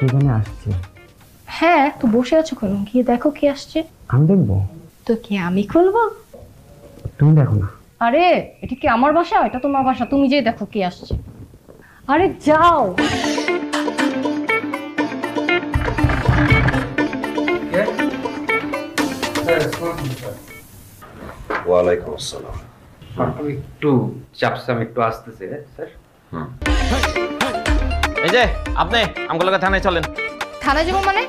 কে জানে আসছে। হ্যাঁ, তো বসে আছো কেন? গিয়ে দেখো কে আসছে। আমি দেখবো? তো কি আমি খুলবো? তুমি দেখো না। আরে এটা কি আমার বাসা? এটা তোমার বাসা, তুমি যেয়ে দেখো কে আসছে। আরে যাও। ওয়ালাইকুম আসসালাম। আমি একটু চাপসাম, একটু আসতেছে স্যার। এই যে আপনি আমগুলোকে থানায় চলেন। থানায় যাবো মানে?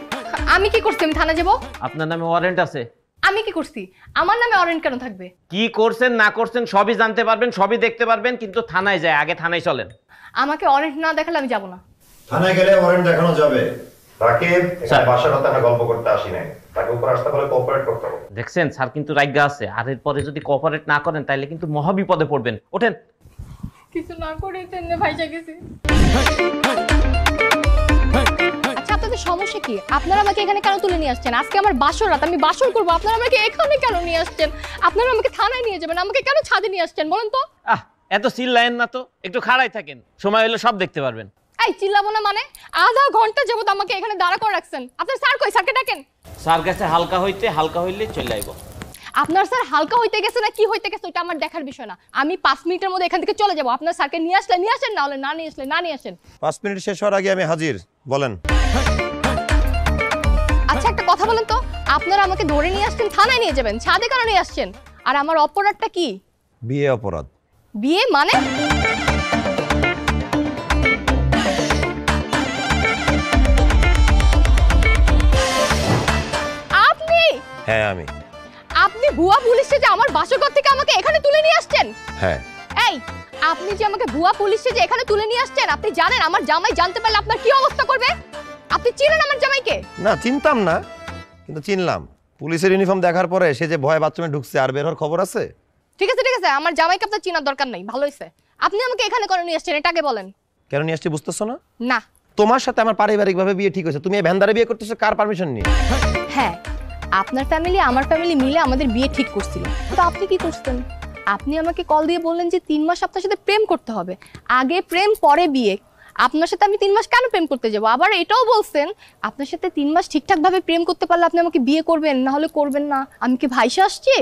আমি কি করছি আমি থানায় যাবো? আপনার নামে ওয়ারেন্ট আছে। আমি কি করছি? আমার নামে ওয়ারেন্ট কেন থাকবে? কি করছেন না করছেন সবই জানতে পারবেন, সবই দেখতে পারবেন, কিন্তু থানায় যায় আগে থানায় চলেন। আমাকে ওয়ারেন্ট না দেখালে আমি যাব না। থানায় গেলে ওয়ারেন্ট দেখানো যাবে। তাকে এখানে বাসার কথা না গল্প করতে আসি নাই, তাকে উপর আসতে হলে কোঅপারেট করতে হবে। দেখছেন স্যার কিন্তু রাইগা আছে, আর এরপরে যদি কোঅপারেট না করেন তাহলে কিন্তু মহাবিপদে পড়বেন। ওঠেন। কিছু না করে তেনে ভাইজা গেছি। আচ্ছা আপনাদের সমস্যা কি? আপনারা আমাকে এখানে কেন তুলে নিয়ে আসছেন? আজকে আমার বাসর রাত, আমি বাসর করব, আপনারা আমাকে এখানে কেন নিয়ে আসছেন? আপনারা আমাকে থানায় নিয়ে যাবেন, আমাকে কেন ছাদে নিয়ে আসছেন বলেন তো? এত চিল্লায়েন না তো, একটু খাড়াই থাকেন, সময় হলে সব দেখতে পারবেন। এই চিল্লাবো না মানে? আধা ঘন্টা যাবত আমাকে এখানে দাঁড়া করে রাখছেন। আপনার স্যার কই? স্যারকে ডাকেন। স্যার গেছে হালকা হইলে চলে আইব। আপনার স্যার হালকা হইতে গেছে না কি হইতে গেছে ওটা আমার দেখার বিষয় না। আমি 5 মিনিটের মধ্যে এখান থেকে চলে যাব। আপনার স্যারকে নিয়ে আসলে নিয়ে আসেন, না হলে না নিয়ে আসলে না নিয়ে আসেন। 5 মিনিট শেষ হওয়ার আগে আমি হাজির। বলেন। আচ্ছা একটা কথা বলেন তো, আপনারা আমাকে ধরে নিয়ে আসছেন, থানায় নিয়ে যাবেন, ছাদে কেন নিয়ে আসছেন? আর আমার অপরাধটা কি? বিয়ে অপরাধ। বিয়ে মানে? আপনি? হ্যাঁ আমি। আপনি ভুয়া পুলিশে যে আমার বাসঘর থেকে আমাকে এখানে তুলে নিয়ে আসছেন? হ্যাঁ। এই আপনি যে আমাকে ভুয়া পুলিশে যে এখানে তুলে নিয়ে আসছেন, আপনি জানেন আমার জামাই জানতে পারলে আপনার কি অবস্থা করবে? আপনি চিনেন আমার জামাইকে? না চিনতাম না, কিন্তু চিনলাম। পুলিশের ইউনিফর্ম দেখার পরে সে যে ভয় বাথরুমে ঢুকছে আর বের হওয়ার খবর আছে। ঠিক আছে আমার জামাইকে আপনার চিনার দরকার নাই, ভালো হয়েছে। আপনি আমাকে এখানে কেন নিয়ে আসছেন এটা আগে বলেন। কেন নিয়ে আসছি বুঝতেছো না? না। তোমার সাথে আমার পারিবারিকভাবে বিয়ে ঠিক হয়েছে, তুমি এই ভ্যানদারে বিয়ে করতেছো কার পারমিশন নিয়ে? হ্যাঁ, আপনার ফ্যামিলি আমার ফ্যামিলি মিলে আমাদের বিয়ে ঠিক করছিল। তো আপনি কি করছেন? আপনি আমাকে কল দিয়ে বললেন যে 3 মাস আপনার সাথে প্রেম করতে হবে, আগে প্রেম পরে বিয়ে। আপনার সাথে আমি 3 মাস কেন প্রেম করতে যাব? আবার এটাও বলছেন আপনার সাথে 3 মাস ঠিকঠাক ভাবে প্রেম করতে পারলে আপনি আমাকে বিয়ে করবেন, না হলে করবেন না। আমি কি ভাইসা আসছি?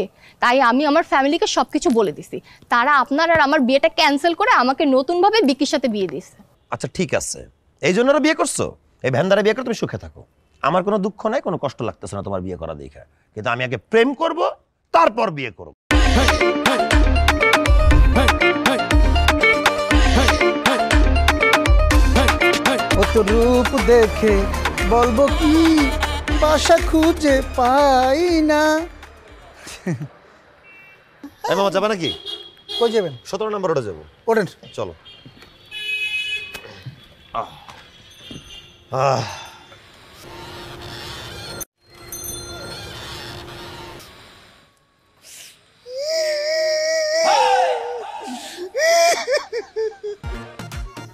তাই আমি আমার ফ্যামিলিকে সবকিছু বলে দিছি। তারা আপনার আর আমার বিয়েটা ক্যান্সেল করে আমাকে নতুন ভাবে বিকির সাথে বিয়ে দিয়েছে। আচ্ছা ঠিক আছে, এই জন্য বিয়ে করছো? এই ভ্যানদারে বিয়ে করে তুমি সুখে থাকো, আমার কোনো দুঃখ নাই, কোনো কষ্ট লাগতেছে না তোমার বিয়ে করা দেখে। কিন্তু আমি আগে প্রেম করব, তারপর বিয়ে করব। কত রূপ দেখে বলবো কি, বাসা খুঁজে পাই না। মামা যাবে নাকি? কই যাবেন? 17 নম্বর রোডে যাবো। ওঠেন। চলো।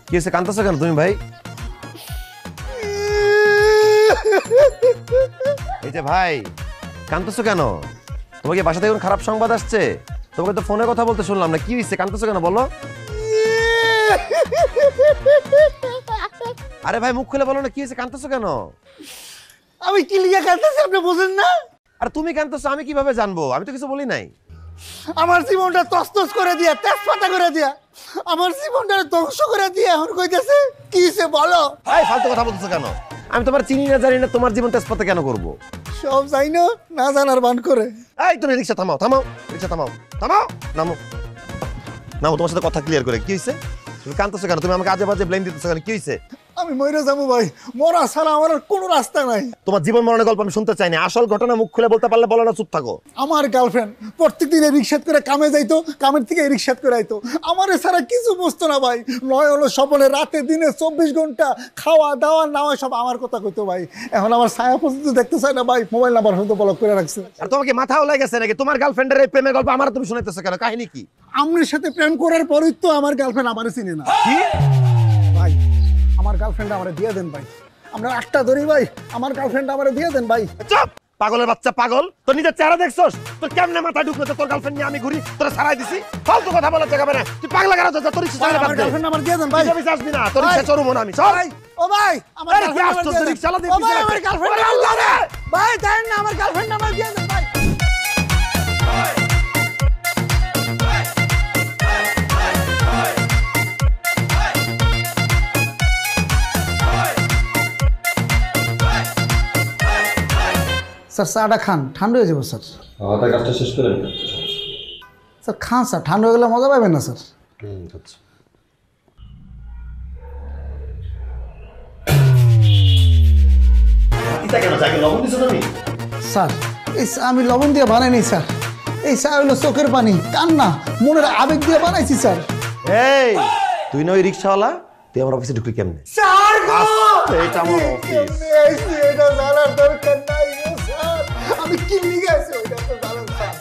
কি হয়েছে, কাঁদতেছো কেন তুমি ভাই? এই যে ভাই কাঁদতেছো কেন? তোমাকে বাসা থেকে খারাপ সংবাদ আসছে? তোমাকে তো ফোনে কথা বলতে শুনলাম না, কি হয়েছে, কাঁদতেছো কেন বলো? আরে ভাই মুখ খুলে বলো না, কি হয়েছে, কাঁদতেছো কেন? আমি কি লিখে কাঁদতেছি আপনি বুঝেন না? আর তুমি কাঁদতেছো আমি কিভাবে জানবো? আমি তো কিছু বলি নাই। আমার জীবনটা তছনছ করে দিয়া, তেজপাতা করে দিয়া, আমার জীবনটা ধ্বংস করে দিয়া এখন কইতেছে কি হইছে বলো? এই ফালতু কথা বলতেছো কেন? আমি তোমার চিনি না জানি না, তোমার জীবন তেজপাতা কেন করবো? সব যাই না জানার বান করে। এই তুমি রিক্সা থামাও, রিক্সা থামাও, নামো। তোমার সাথে কথা ক্লিয়ার করে, কি হয়েছে? তুমি কাঁদতেছো কেন? তুমি আমাকে আজে বাজে ব্লেম দিতেছো কেন? কি হয়েছে? আমি মরে যাবো ভাই, মরা ছাড়া আমার আর কোনো রাস্তা নাই। তোমার জীবন মরণের গল্প আমি শুনতে চাই না, আসল ঘটনা মুখ খুলে বলতে পারলে বলো না, চুপ থাকো। আমার গার্লফ্রেন্ড প্রত্যেকদিন রিক্সাত করে কামে যাইতো, কামের থেকে রিক্সাত করে আইতো, আমার ছাড়া কিছু বুঝতো না ভাই। নয় হলো সপনে, রাতে দিনে 24 ঘন্টা খাওয়া দাওয়া নাওয়া সব আমার কথা কইতো ভাই। এখন আমার ছায়া পর্যন্ত দেখতে চাই না ভাই, মোবাইল নাম্বার হয়তো ব্লক করে রাখছে। আর তোমাকে মাথা ওলাই গেছে নাকি? তোমার গার্লফ্রেন্ডের এই প্রেমের গল্প আমার তুমি শুনাইতেছো কেন? কাহিনী কি? আমার সাথে প্রেম করার পরই তো আমার গার্লফ্রেন্ড আমারে চিনে না। কি ভাই আমার গার্লফ্রেন্ড আমারে দিয়ে দেন ভাই, আমরা আটটা ধরি ভাই, আমার গার্লফ্রেন্ড আমারে দিয়ে দেন ভাই। চুপ! পাগলের বাচ্চা পাগল, তোর নিজের চেহারা দেখছস? তোর কেমনে মাথা ঢুকলো তোর গার্লফ্রেন্ড নিয়ে আমি ঘুরি, তোরা ছাড়াই দিছি? ফালতু কথা বলার জায়গা না, তুই পাগলা কেন? তোর ইচ্ছা আমার গার্লফ্রেন্ড আমার দিয়ে দেন ভাই। আসবি না, তোর ইচ্ছা চরম না, আমি চল। ও ভাই আমার আরে কি আশ্চর্য, রিকশাওয়ালা দিয়ে ও ভাই পিছে আমার আছে। গার্লফ্রেন্ড ওরে আল্লাহ রে! ভাই দেন না আমার গার্লফ্রেন্ড আমার দিয়ে দেন ভাই। স্যার চাটা খান, ঠান্ডা হয়ে যাবো স্যার। আমাদের কাজটা শেষ করে নিন। স্যার খান স্যার, ঠান্ডা হয়ে গেলে মজা পাবেন না স্যার। আচ্ছা। এটা কেন চাকে লবণ দিছো তুমি? স্যার এই চা আমি লবণ দিয়ে বানাইনি স্যার, এই চা হলো চোখের পানি, কান্না, মনের আবেগ দিয়ে বানাইছি স্যার। এই তুই না ওই রিকশাওয়ালা, তুই আমার অফিসে ঢুকলি কেমনে? স্যার এটা আমার অফিস। এটা জানার দরকার নাই গো স্যার, আমি কি লিখে আছি ওইটা তো জানেন স্যার।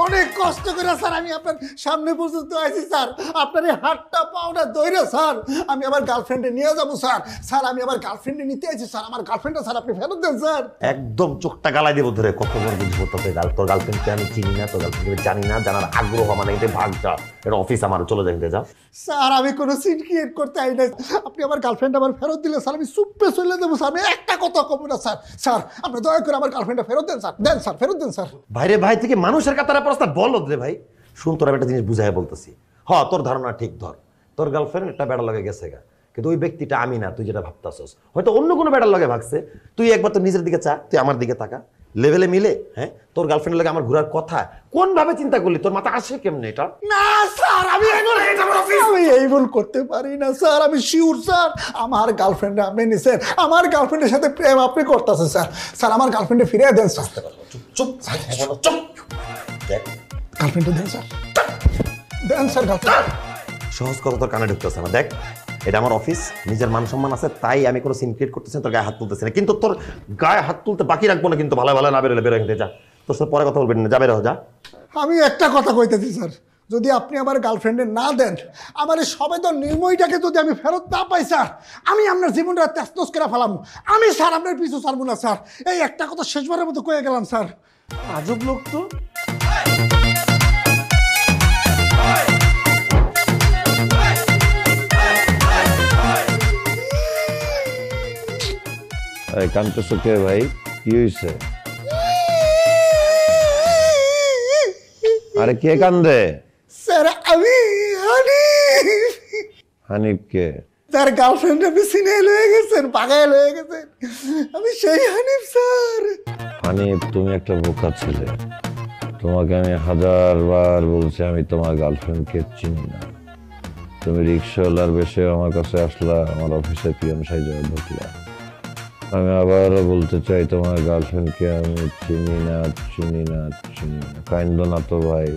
অনেক কষ্ট করে স্যার আমি আপনার সামনে পর্যন্ত আইছি স্যার, আপনার এই হাতটা পাওটা ধরে স্যার আমি আমার গার্লফ্রেন্ডে নিয়ে যাবো স্যার। স্যার আমি আমার গার্লফ্রেন্ডে নিতে আইছি স্যার, আমার গার্লফ্রেন্ডটা স্যার আপনি ফেরত দেন স্যার। একদম চোখটা গালাই দেবো ধরে, কত বড় বুঝবো তোকে। তোর গার্লফ্রেন্ডকে আমি চিনি না, তোর গার্লফ্রেন্ডকে জানি না, জানার আগ্রহ মানে এটা ভাগ যা, এটা অফিস আমার, চলে যাইতে যা। স্যার আমি কোনো সিন ক্রিয়েট করতে আই না, আপনি আমার গার্লফ্রেন্ড আমার ফেরত দিলে স্যার আমি চুপে চলে দেবো স্যার, আমি একটা কথা কব না স্যার। স্যার আপনি দয়া করে আমার গার্লফ্রেন্ডটা ফেরত দেন স্যার, দেন স্যার, ফেরত দেন স্যার। ভাইরে ভাই থেকে মানুষের কাতারে প্রস্তাব বলো রে ভাই। শুন তোর একটা জিনিস বুঝাই বলতেছি, তোর ধারণা ঠিক ধর, তোর গার্লফ্রেন্ড একটা বেড়া লগে গেছে গা, কিন্তু ওই ব্যক্তিটা আমি না, তুই যেটা ভাবতাছস হয়তো অন্য কোনো বেড়ার লগে ভাগছে। তুই একবার তোর নিজের দিকে চা, তুই আমার দিকে তাকা, লেভেলে মিলে। হ্যাঁ তোর গার্লফ্রেন্ডের লগে আমার ঘোরার কথা কোন ভাবে চিন্তা করলি? তোর মাথা আসে কেমনে এটা? না স্যার আমি এই ভুল করতে পারি না স্যার, আমি শিওর স্যার আমার গার্লফ্রেন্ড আপনি নিছেন, আমার গার্লফ্রেন্ডের সাথে প্রেম আপনি করতেছেন স্যার। স্যার আমার গার্লফ্রেন্ডে ফিরিয়ে দেন স্যার। চুপ চুপ। দেখ গার্লফ্রেন্ডে দেন স্যার, দেন স্যার গার্লফ্রেন্ড। সহজ কথা তোর কানে ঢুকতেছে না। দেখ এটা আমার অফিস, নিজের মান সম্মান আছে, তাই আমি কোনো সিন ক্রিয়েট করতেছি, তোর গায়ে হাত তুলতেছি না। কিন্তু তোর গায়ে হাত তুলতে বাকি রাখবো না, কিন্তু ভালো ভালো না বেরোলে বেরো যা, তোর সাথে পরে কথা বলবেন না, যা বেরো যা। আমি একটা কথা কইতেছি স্যার, যদি আপনি আমার গার্লফ্রেন্ডে না দেন, আমার এই সবেদন নির্ময়টাকে যদি আমি ফেরত না পাই স্যার, আমি আপনার জীবনটা তেস্তস করে ফেলাম। আমি স্যার আপনার পিছু ছাড়বো না স্যার, এই একটা কথা শেষবারের মতো কয়ে গেলাম স্যার। আজব লোক তো। কানতেছ কে ভাই? কি হয়েছে? আরে কে কান্দে? স্যার আমি হানিফ। হানিফ কে? তার গার্লফ্রেন্ড আপনি সিনেল হয়ে গেছেন, পাগাল হয়ে গেছেন, আমি সেই হানিফ স্যার। হানিফ তুমি একটা বোকা ছেলে, তোমাকে আমি 1000 বার বলছি আমি তোমার গার্লফ্রেন্ডকে চিনি না। তুমি রিক্সাওয়ালার বেশে আমার কাছে আসলা, আমার অফিসে পিএম সাইজে ঢুকলা। আমি আবারও বলতে চাই তোমার গার্লফ্রেন্ডকে আমি চিনি না। কাইন্দ না তো ভাই।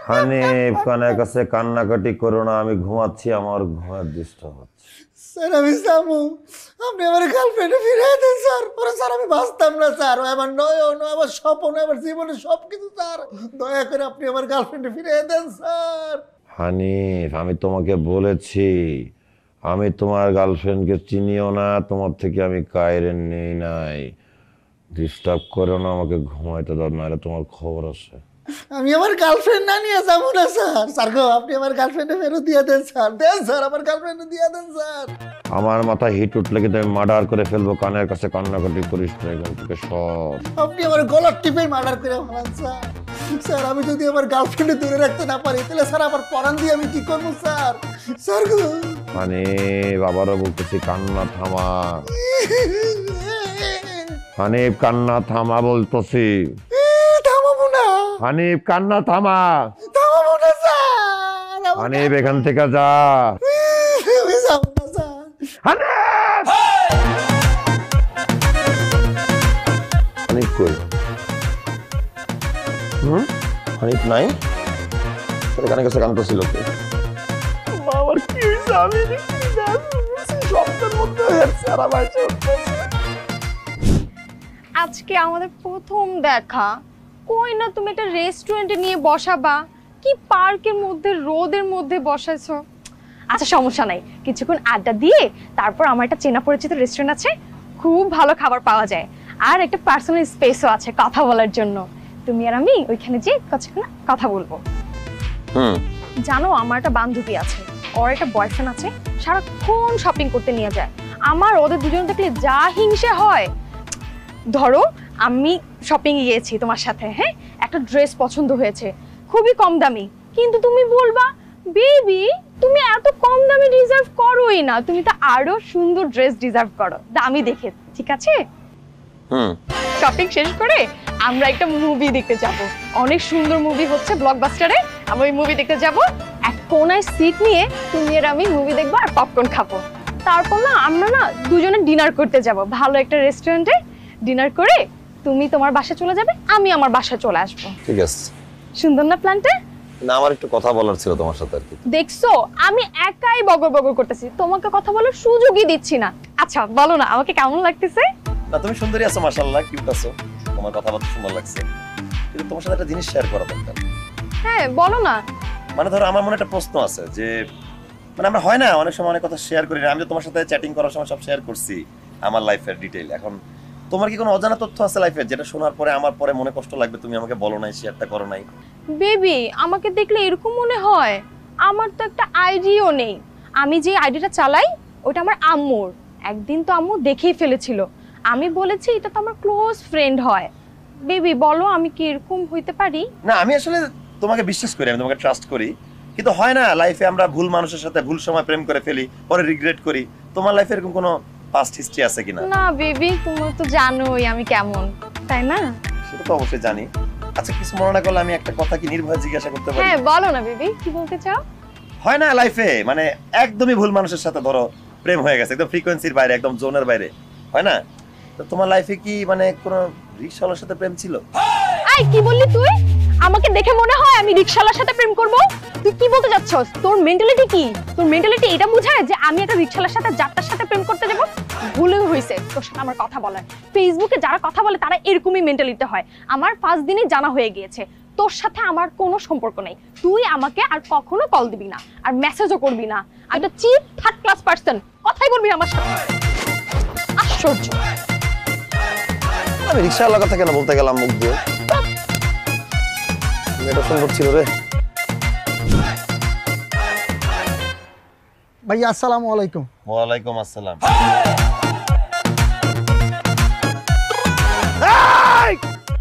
হানিফ কানের কাছে কান্নাকাটি করো না, আমি ঘুমাচ্ছি, আমার ঘুমের ডিস্টার্ব হচ্ছে। স্যার আমি যাবো, আপনি আমার গার্লফ্রেন্ডে ফিরে দেন স্যার। ওরে স্যার আমি বাঁচতাম না স্যার, ও আমার নয়ন, আমার স্বপ্ন, আমার জীবনে সব কিছু স্যার। দয়া করে আপনি আমার গার্লফ্রেন্ডে ফিরে দেন স্যার। হানিফ আমি তোমাকে বলেছি আমি তোমার গার্লফ্রেন্ডকে চিনিও না, তোমার থেকে আমি কায়রেন নেই নাই। ডিস্টার্ব করো না, আমাকে ঘুমাইতে দাও, নাহলে তোমার খবর আছে। আমি আমার গার্লফ্রেন্ড না নিয়ে যাবো না স্যার। স্যার গো আপনি আমার গার্লফ্রেন্ডে ফেরত দিয়ে দেন স্যার, দেন স্যার, আমার গার্লফ্রেন্ডে দিয়ে দেন স্যার। আমার মাথায় হিট উঠলে কিন্তু আমি মার্ডার করে ফেলবো, কানের কাছে কান্নাকাটি করিস না, এখান থেকে সব। আপনি আমার গলার টিপে মার্ডার করে ফেলান স্যার। স্যার আমি যদি আমার গার্লফ্রেন্ডে দূরে রাখতে না পারি, তাহলে স্যার আমার পরান দিয়ে আমি কি করবো স্যার? স্যার গো মানে আবারও বলতেছি কান্না থামা। হানিফ কান্না থামা বলতেছি। থামাবো না, হানিফ কান্না থামা। থামাবো না স্যার। হানিফ এখান থেকে যা। আমি যাবো না স্যার। হানিফ! হানিফ কই? হানিফ নাই? তোর কানে কাছে কানতেছিল কে? আমার কি হয়েছে? আমি কি জানি? স্বপ্নের মধ্যে সারা বাইরে আজকে আমাদের প্রথম দেখা, কই না তুমি একটা রেস্টুরেন্টে নিয়ে বসাবা, কি পার্কের মধ্যে রোদের মধ্যে বসাইছো। আচ্ছা সমস্যা নাই, কিছুক্ষণ আড্ডা দিয়ে তারপর আমার একটা চেনা পরিচিত রেস্টুরেন্ট আছে, খুব ভালো খাবার পাওয়া যায়, আর একটা পার্সোনাল স্পেসও আছে কথা বলার জন্য। তুমি আর আমি ওইখানে যেয়ে কিছুক্ষণ কথা বলবো। জানো আমার একটা বান্ধবী আছে, ওর একটা বয়ফ্রেন্ড আছে, সারাক্ষণ শপিং করতে নিয়ে যায়। আমার ওদের দুজন দেখলে যা হিংসে হয়। ধরো আমি শপিং গিয়েছি তোমার সাথে, হ্যাঁ, একটা ড্রেস পছন্দ হয়েছে, খুবই কম দামি, কিন্তু তুমি বলবা বেবি তুমি এত কম দামি ডিজার্ভ করোই না, তুমি তো আরো সুন্দর ড্রেস ডিজার্ভ করো দামি দেখে, ঠিক আছে? শপিং শেষ করে আমরা একটা মুভি দেখতে যাব, অনেক সুন্দর মুভি হচ্ছে ব্লকবাস্টারে। আমরা ওই মুভি দেখতে যাব, এক কোনায় সিট নিয়ে তুমি আর আমি মুভি দেখবো আর পপকর্ন খাবো। তারপর না আমরা না দুজনে ডিনার করতে যাব ভালো একটা রেস্টুরেন্টে। ডিনার করে তুমি তোমার বাসায় চলে যাবে, আমি আমার বাসায় চলে আসবো। ঠিক আছে, সুন্দর না প্ল্যানটা? না আমার একটু কথা বলার ছিল তোমার সাথে আর কি। দেখছো আমি একাই বগর বগর করতেছি, তোমাকে কথা বলার সুযোগই দিচ্ছি না। আচ্ছা বলো না আমাকে কেমন লাগতেছে? না তুমি সুন্দরী আছো, মাশাআল্লাহ, কিউট আছো, তোমার কথাবার্তা সুন্দর লাগছে, কিন্তু তোমার সাথে একটা জিনিস শেয়ার করা দরকার। হ্যাঁ বলো না। মানে ধরো আমার মনে একটা প্রশ্ন আছে যে মানে আমরা হয় না অনেক সময় অনেক কথা শেয়ার করি না। আমি তো তোমার সাথে চ্যাটিং করার সময় সব শেয়ার করছি আমার লাইফের ডিটেইল। এখন তোমার কি কোনো অজানা তথ্য আছে লাইফের যেটা শোনার পরে আমার পরে মনে কষ্ট লাগবে, তুমি আমাকে বলো নাই, শেয়ারটা করো নাই? বেবি আমাকে দেখলে এরকম মনে হয়? আমার তো একটা আইডিও নেই। আমি যে আইডিটা চালাই ওটা আমার আম্মুর। একদিন তো আম্মু দেখেই ফেলেছিল, আমি বলেছি এটা তো আমার ক্লোজ ফ্রেন্ড হয়। বেবি বলো আমি কি এরকম হইতে পারি? না আমি আসলে তোমাকে বিশ্বাস করি, আমি তোমাকে ট্রাস্ট করি, কিন্তু হয় না লাইফে আমরা ভুল মানুষের সাথে ভুল সময় প্রেম করে ফেলি, পরে রিগ্রেট করি। তোমার লাইফে এরকম কোনো পাস্ট হিস্ট্রি আছে কিনা? না বেবি তুমি তো জানোই আমি কেমন, তাই না? সেটা তো অবশ্যই জানি। আচ্ছা কিছু মনে না করলে আমি একটা কথা কি নির্ভয়ে জিজ্ঞাসা করতে পারি? হ্যাঁ বলো না বেবি, কি বলতে চাও? হয় না লাইফে মানে একদমই ভুল মানুষের সাথে ধরো প্রেম হয়ে গেছে, একদম ফ্রিকোয়েন্সির বাইরে, একদম জোনের বাইরে, হয় না? তো তোমার লাইফে কি মানে কোনো রিকশাওয়ালার সাথে প্রেম ছিল? আই কি বললি তুই? আমাকে দেখে মনে হয় আমি রিকশাওয়ালার সাথে প্রেম করব? তুই কি বলতে যাচ্ছস? তোর মেন্টালিটি কি? তোর মেন্টালিটি এটা বোঝায় যে আমি একটা রিকশাওয়ালার সাথে যাত্রার সাথে প্রেম করতে যাব? ভুলে হইছে তোর সাথে আমার কথা বলার। ফেসবুকে যারা কথা বলে তারা এরকমই মেন্টালিটি হয়। আমার 5 দিনই জানা হয়ে গিয়েছে তোর সাথে আমার কোনো সম্পর্ক নেই। তুই আমাকে আর কখনো কল দিবি না, আর মেসেজও করবি না। আমি একটা চিপ থার্ড ক্লাস পারসন, কথাই বলবি আমার সাথে। আশ্চর্য। আমি রিকশাওয়ালার কথা কেন বলতে গেলাম মুখ দিয়ে? এটা সুন্দর ছিল রে। ভাইয়া আসসালামু আলাইকুম। ওয়ালাইকুম আসসালাম।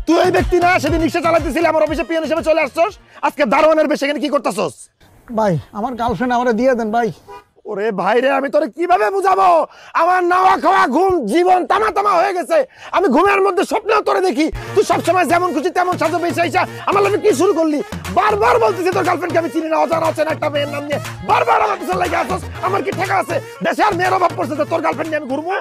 তুই এই ব্যক্তি না সেদিন রিকশা চালাতেছিলি আমার অফিসে পিয়ন হিসেবে চলে আসছস, আজকে দারোয়ানের বেশে এখানে কি করতেছস? ভাই আমার গার্লফ্রেন্ড আমারে দিয়ে দেন ভাই। ওরে ভাই রে আমি তোরে কিভাবে বুঝাবো? আমার নাওয়া খাওয়া ঘুম জীবন তামা তামা হয়ে গেছে। আমি ঘুমের মধ্যে স্বপ্নেও তোরে দেখি, তুই সবসময় যেমন খুশি তেমন সাজো বেশাইছা। আমার লাইফে কি শুরু করলি? বারবার বলতেছি তোর গার্লফ্রেন্ডকে আমি চিনি না, অজানা অচেনা একটা মেয়ের নাম নিয়ে বারবার আমার পিছনে লাগে আসছস। আমার কি ঠেকা আছে? দেশে আর মেয়ের অভাব পড়ছে যে তোর গার্লফ্রেন্ড নিয়ে আমি ঘুরবো?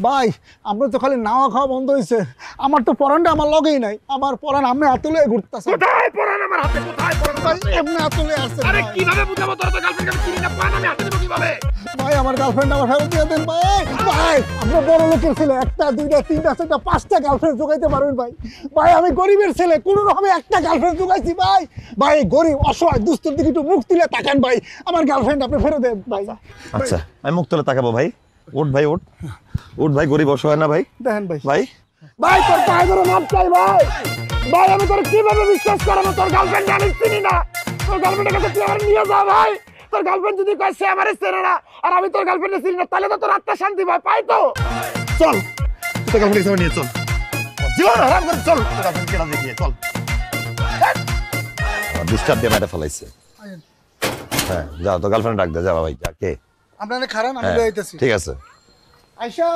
ভাই আমরা তো খালি নাওয়া খাওয়া বন্ধ হয়েছে, আমার তো পরানটা আমার লগেই নাই। আমার পরান আমি হাতলে ঘুরতেছে। কোথায় পরান আমার হাতে? কোথায় পরান ভাই এমনি হাতলে আসছে। আরে কিভাবে বুঝাবো তোর তো গার্লফ্রেন্ডকে আমি চিনি না, পরান আমি হাতে দেব কিভাবে? ভাই আমার গার্লফ্রেন্ড আমার ফেরত দিয়ে দেন ভাই। ভাই আমরা বড় লোকের ছেলে, একটা দুইটা তিনটা চারটা পাঁচটা গার্লফ্রেন্ড জোগাইতে পারবেন ভাই। ভাই আমি গরিবের ছেলে, কোনো রকমে একটা গার্লফ্রেন্ড জোগাইছি ভাই। ভাই গরিব অসহায় দুস্থর দিকে একটু মুখ তুলে তাকান ভাই, আমার গার্লফ্রেন্ড আপনি ফেরত দেন ভাই। আচ্ছা আমি মুখ তুলে তাকাবো ভাই। উঠ ভাই উঠ, উঠ ভাই, গরিব অসহায় না ভাই? দেখেন ভাই। ভাই ভাই তোর পায়ে ধরে মাপ চাই ভাই। ভাই আমি তোর কিভাবে বিশ্বাস করাবো? তোর গার্লফ্রেন্ড আমি চিনি না। তোর গার্লফ্রেন্ডের কাছে তুই আমার নিয়ে যা ভাই। তোর গার্লফ্রেন্ড যদি কয় সে আমারে চেনে না আর আমি তোর গার্লফ্রেন্ডে চিনি না, তাহলে তো তোর আত্মা শান্তি ভাই পাই তো। চল তোর গার্লফ্রেন্ড হিসেবে নিয়ে চল, জীবন হারাম করে চল। তোর গার্লফ্রেন্ড কেনা দেখিয়ে চল। ডিস্টার্ব দিয়ে মেরে ফেলাইছে। হ্যাঁ যাও তোর গার্লফ্রেন্ড ডাক দে, যাও ভাই যা। কে? আপনারা খারান আমি লয়ে আইতাছি। ঠিক আছে। আয়শা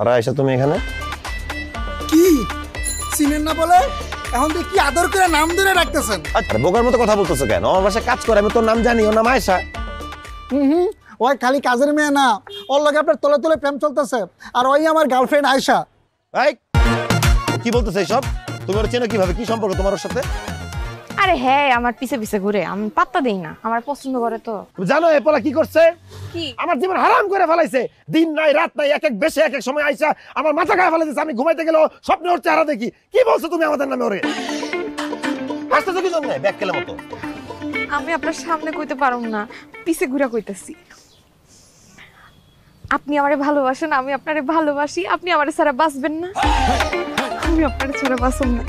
আর আয়শা তুমি এখানে? কি চিনেন না বলে এখন তো কি আদর করে নাম ধরে রাখতেছেন? আরে বোকার মতো কথা বলতেছো কেন? আমার বাসায় কাজ করে, আমি তোর নাম জানি, ওর নাম আয়শা। ওই খালি কাজের মেয়ে না, ওর লগে আপনার তলে তলে প্রেম চলতেছে, আর ওই আমার গার্লফ্রেন্ড আয়শা। এই কি বলতেছে এইসব? তুমি ওর চেনো কিভাবে? কি সম্পর্ক তোমার ওর সাথে? আরে হ্যাঁ আমার পিছে পিছে ঘুরে, আমি পাত্তা দেই না, আমার পছন্দ করে তো। তুমি জানো এ পোলা কি করছে? কি? আমার জীবন হারাম করে ফেলাইছে। দিন নাই রাত নাই, এক এক বেশে এক এক সময় আইসা আমার মাথা খায় ফেলাইছে। আমি ঘুমাইতে গেলেও স্বপ্নে ওর চেহারা দেখি। কি বলছো তুমি আমাদের নামে ওরে? হাসতেছো কি জন্য? ব্যাক কেলে মতো। আমি আপনার সামনে কইতে পারুম না, পিছে ঘুরে কইতাছি। আপনি আমারে ভালোবাসেন, আমি আপনারে ভালোবাসি। আপনি আমারে ছাড়া বাঁচবেন না, আমি আপনারে ছাড়া বাঁচব না।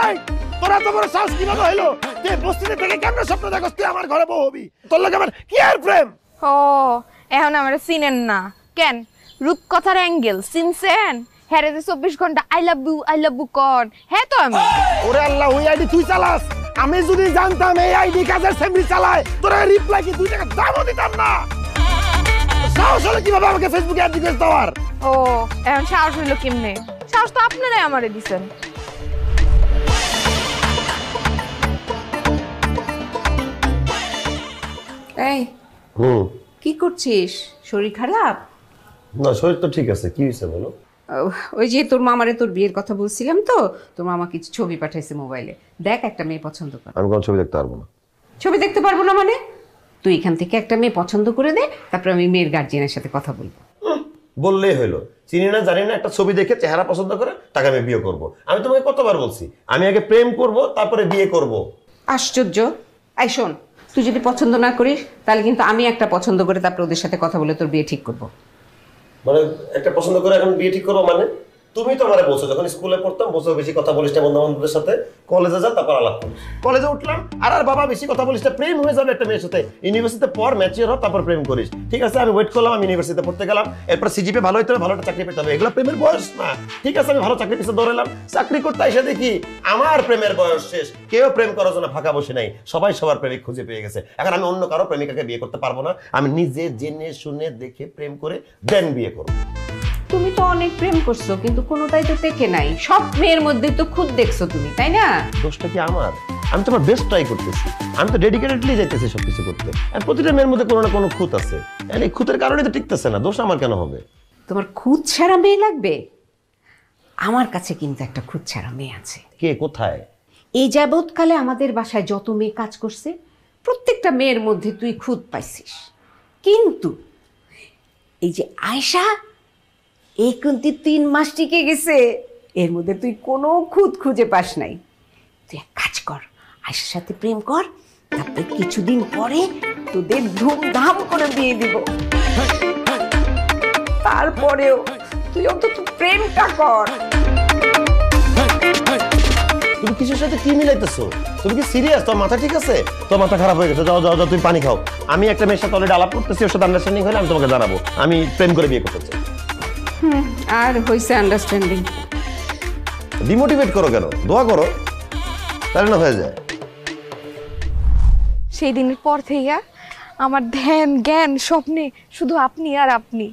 এই তোরা তো বড় সাহস কিভাবে হইলো? তুই বস্তিতে থেকে কেমন স্বপ্ন দেখছ তুই আমার ঘরে বউ হবি? তোর লাগে আমার কি আর প্রেম? ও এখন আমারে চিনেন না কেন? রূপকথার অ্যাঙ্গেল চিনছেন? হ্যাঁ রে 24 ঘন্টা আই লাভ ইউ কর। হ্যাঁ তো আমি। ওরে আল্লাহ, ওই আইডি তুই চালাস? আমি যদি জানতাম এই আইডি কাজের সেমরি চালায়, তোরা রিপ্লাই কি 2 টাকা দামও দিতাম না। সাহস হলো কিভাবে আমাকে ফেসবুকে অ্যাড রিকোয়েস্ট দেওয়ার? ও এখন সাহস হইলো কেমনে? সাহস তো আপনারাই আমারে দিছেন। এই কি করছিস? শরীর খারাপ? না, শরীর তো ঠিক আছে। কি হয়েছে বলো? ওই যে তোর মামারে তোর বিয়ের কথা বলছিলাম তো, তোর মামা কিছু ছবি পাঠাইছে মোবাইলে। দেখ একটা মেয়ে পছন্দ কর। আমি কোন ছবি দেখতে পারবো না। ছবি দেখতে পারবো না মানে? তুই এখান থেকে একটা মেয়ে পছন্দ করে দে, তারপর আমি মেয়ের গার্জিয়ানের সাথে কথা বলবো। বললেই হইলো। চিনি না জানি না, একটা ছবি দেখে চেহারা পছন্দ করে তাকে আমি বিয়ে করব। আমি তোমাকে কতবার বলছি আমি আগে প্রেম করব তারপরে বিয়ে করব। আশ্চর্য। এই শোন, তুই যদি পছন্দ না করিস তাহলে কিন্তু আমি একটা পছন্দ করে তারপর ওদের সাথে কথা বলে তোর বিয়ে ঠিক করবো। মানে একটা পছন্দ করে এখন বিয়ে ঠিক করবো মানে? তুমি তো আমারে বলছো যখন স্কুলে পড়তাম, বসে বেশি কথা বলিস না বন্ধু বান্ধবদের সাথে, কলেজে যা তারপর আলাপ করিস। কলেজে উঠলাম আর বাবা বেশি কথা বলিস না, প্রেম হয়ে যাবে একটা মেয়ের সাথে। ইউনিভার্সিটিতে পর ম্যাচিওর হ, তারপর প্রেম করিস। ঠিক আছে, আমি ওয়েট করলাম, আমি ইউনিভার্সিটিতে পড়তে গেলাম, এরপর সিজিপি ভালো হইতে হবে, ভালো একটা চাকরি পেতে হবে। এগুলো প্রেমের বয়স না। ঠিক আছে, আমি ভালো চাকরি পিছনে দৌড়ালাম, চাকরি করতে এসে দেখি আমার প্রেমের বয়স শেষ। কেউ প্রেম করার জন্য ফাঁকা বসে নাই, সবাই সবার প্রেমিক খুঁজে পেয়ে গেছে। এখন আমি অন্য কারো প্রেমিকাকে বিয়ে করতে পারবো না। আমি নিজে জেনে শুনে দেখে প্রেম করে দেন বিয়ে করবো। তুমি তো অনেক প্রেম করছো কিন্তু কোনোটাই তো টেকে নাই। সব মেয়ের মধ্যে তো খুদ দেখছো তুমি, তাই না? দোষটা কি আমার? আমি তো আমার বেস্ট ট্রাই করতেছি, আমি তো ডেডিকেটেডলি যাইতেছি সবকিছু করতে। আর প্রতিটা মেয়ের মধ্যে কোনো না কোনো খুঁত আছে, এই খুঁতের কারণে তো টিকতেছে না। দোষ আমার কেন হবে? তোমার খুদ ছাড়া মেয়ে লাগবে? আমার কাছে কিন্তু একটা খুদ ছাড়া মেয়ে আছে। কে? কোথায়? এই যাবৎকালে আমাদের বাসায় যত মেয়ে কাজ করছে প্রত্যেকটা মেয়ের মধ্যে তুই খুদ পাইছিস, কিন্তু এই যে আয়শা, এই কিন্তু 3 মাস টিকে গেছে, এর মধ্যে তুই কোনো খুদ খুঁজে পাস নাই। তুই এক কাজ কর, আয়শার সাথে প্রেম কর, তারপরে কিছুদিন পরে তোদের ধুমধাম করে বিয়ে দিব। তারপরেও তুই অন্তত প্রেমটা কর। তুমি কিসের সাথে কি মিলাইতেছো? তুমি কি সিরিয়াস? তোর মাথা ঠিক আছে? তোর মাথা খারাপ হয়ে গেছে। যাও যাও যাও, তুমি পানি খাও। আমি একটা মেয়ের সাথে অলরেডি আলাপ করতেছি, ওর সাথে আন্ডারস্ট্যান্ডিং হলে আমি তোমাকে জানাবো। আমি প্রেম করে বিয়ে করতে চাই। আর হইছে আন্ডারস্ট্যান্ডিং। ডিমোটিভেট করো কেন? দোয়া করো, তাহলে না হয়ে যায়। সেই দিনের পর থেকে আমার ধ্যান জ্ঞান স্বপ্নে শুধু আপনি আর আপনি।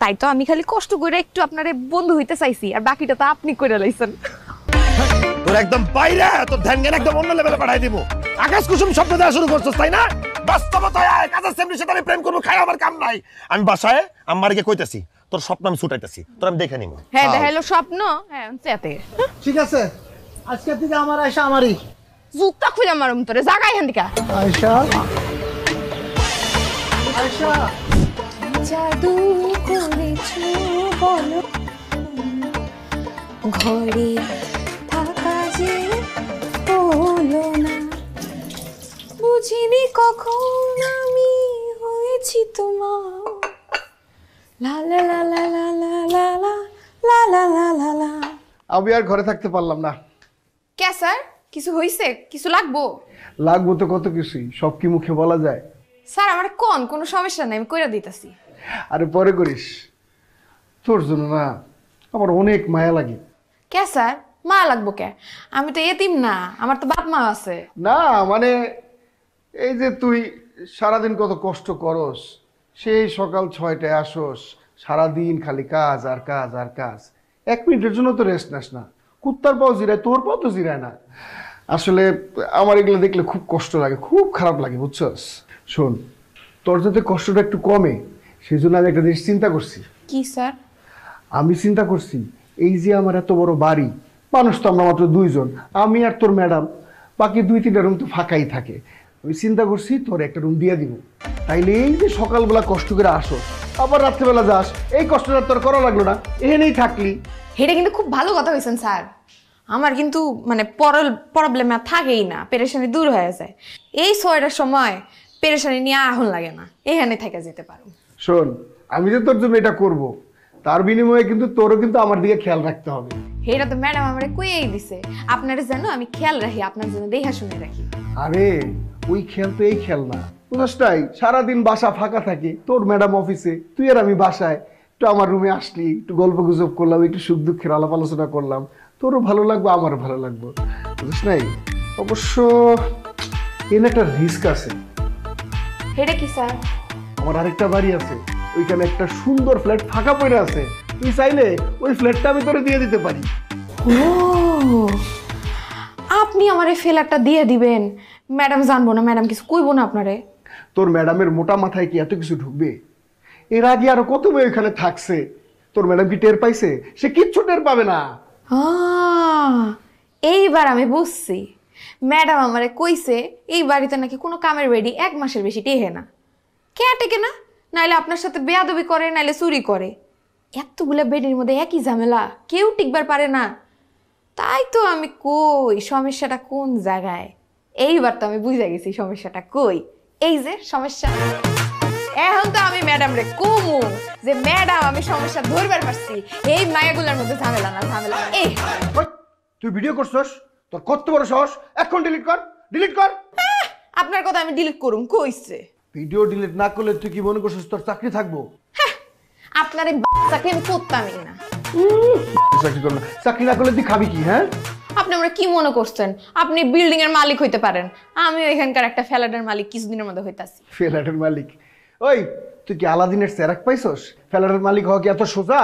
তাই তো আমি খালি কষ্ট করে একটু আপনারে বন্ধু হইতে চাইছি, আর বাকিটা তো আপনি করে লাইছেন। তোর একদম বাইরে, তোর ধ্যান জ্ঞান একদম অন্য লেভেলে পাঠাই দিব। আকাশ কুসুম স্বপ্ন দেওয়া শুরু করছিস, তাই না? বাস্তবতায় আয়, কাজের সেমনির সাথে আমি প্রেম করবো, খাই আমার কাম নাই। আমি বাসায় আম্মাকে কইতাছি তোর স্বপ্ন আমি ছুটাইতেছি, তোর আমি দেখে নিব। হ্যাঁ দেখাইলো স্বপ্ন। হ্যাঁ চেতে ঠিক আছে, আজকের থেকে আমার আয়শা আমারই। জুতা খুলে মারুম তোরে, জাগাই হেন দিকা। আয়শা, আয়শা, জাদু করেছো বলো, ঘরে থাকা যে হলো না, বুঝিনি কখন আমি হয়েছি তোমার। লা লা লা লা লা লা লা লা লা লা লা লা লা। আমি আর ঘরে থাকতে পারলাম না। কে স্যার, কিছু হইছে? কিছু লাগবো? লাগবো তো কত কিছুই, সব কি মুখে বলা যায়? স্যার আমার কোনো সমস্যা নাই, আমি কইরা দিতেছি। আরে পরে করিস, তোর জন্য না আমার অনেক মায়া লাগে। কে স্যার, মা লাগবো কে? আমি তো এতিম না, আমার তো বাপ মা আছে। না মানে এই যে তুই সারাদিন কত কষ্ট করস, সেই সকাল 6টায় আসোস, সারাদিন খালি কাজ আর কাজ আর কাজ, 1 মিনিটের জন্য তো রেস্ট নাস না। কুত্তার পাও জিরায়, তোর পাও তো জিরায় না। আসলে আমার এগুলো দেখলে খুব কষ্ট লাগে, খুব খারাপ লাগে, বুঝছস? শোন, তোর যাতে কষ্টটা একটু কমে সেই জন্য আমি একটা জিনিস চিন্তা করছি। কি স্যার? আমি চিন্তা করছি এই যে আমার এত বড় বাড়ি, মানুষ তো আমরা মাত্র 2 জন, আমি আর তোর ম্যাডাম, বাকি 2-3টা রুম তো ফাঁকাই থাকে। আমি চিন্তা করছি তোর একটা রুম দিয়ে দিব, তাইলে এই যে সকালবেলা কষ্ট করে আসো আবার রাত্রেবেলা যাস, এই কষ্টটা তোর করা লাগলো না, এখানেই থাকলি। এটা কিন্তু খুব ভালো কথা কইছেন স্যার। আমার কিন্তু মানে প্রবলেম আর থাকেই না, পেরেশানি দূর হয়ে যায়। এই 6টার সময় পেরেশানি নিয়ে আহন লাগে না, এখানে থেকে যেতে পারো। শোন, আমি যে তোর জন্য এটা করব, তার বিনিময়ে কিন্তু তোরও কিন্তু আমার দিকে খেয়াল রাখতে হবে। এটা তো ম্যাডাম আমারে কইয়েই দিছে, আপনারা জানো আমি খেয়াল রাখি, আপনার জন্য দেখা শুনে রাখি। আরে ওই খেয়াল তো এই খেয়াল না, বুঝছটাই, সারাদিন বাসা ফাঁকা থাকে, তোর ম্যাডাম অফিসে, তুই আর আমি বাসায়, একটু আমার রুমে আসলি, একটু গল্প গুজব করলাম, একটু সুখ দুঃখের আলাপ আলোচনা করলাম, তোরও ভালো লাগবে আমারও ভালো লাগবে, বুঝছ নাই? অবশ্য এর একটা রিস্ক আছে। এটা কি স্যার? আমার আরেকটা বাড়ি আছে, ওইখানে একটা সুন্দর ফ্ল্যাট ফাঁকা পড়ে আছে, তুই চাইলে ওই ফ্ল্যাটটা আমি তোরে দিয়ে দিতে পারি। ও, আপনি আমারে ফ্ল্যাটটা দিয়ে দিবেন? ম্যাডাম জানবো না, ম্যাডাম কিছু কইবো না আপনারে? তোর ম্যাডামের মোটা মাথায় কি এত কিছু ঢুকবে? এর আগে আরো কত মেয়ে ওইখানে থাকছে, তোর ম্যাডাম কি টের পাইছে? সে কিচ্ছু টের পাবে না। এইবার আমি বুঝছি, ম্যাডাম আমারে কইছে এই বাড়িতে নাকি কোনো কামের বেডি 1 মাসের বেশি টেহে না। কে টেকে না? নাইলে আপনার সাথে বেয়াদবি করে, নাইলে চুরি করে। এতগুলা বেডির মধ্যে একই ঝামেলা, কেউ টিকবার পারে না। তাই তো আমি কই সমস্যাটা কোন জায়গায়। এইবার তো আমি বুঝে গেছি সমস্যাটা কই। এই যে সমস্যা, এখন তো আমি ম্যাডাম রে কমু যে ম্যাডাম আমি সমস্যা ধরবার পারছি, এই মায়াগুলার মধ্যে ঝামেলা না ঝামেলা। এই তুই ভিডিও করছস, তোর কত বড় সাহস! এখন ডিলিট কর, ডিলিট কর। আপনার কথা আমি ডিলিট করুম কইছে? ভিডিও ডিলিট না করলে তুই কি মনে করছিস তোর চাকরি থাকবো? আপনার এই চাকরি আমি করতামই না। চাকরি করব না, চাকরি না করলে তুই খাবি কি? হ্যাঁ, আপনি আমরা কি মনে করছেন আপনি বিল্ডিং এর মালিক হইতে পারেন? আমি এখানকার একটা ফ্ল্যাটের মালিক কিছুদিনের মধ্যে হইতাছি। ফ্ল্যাটের মালিক? ওই তুই কি আলাদিনের চেরাক পাইছস? ফ্ল্যাটের মালিক হওয়া কি এত সোজা?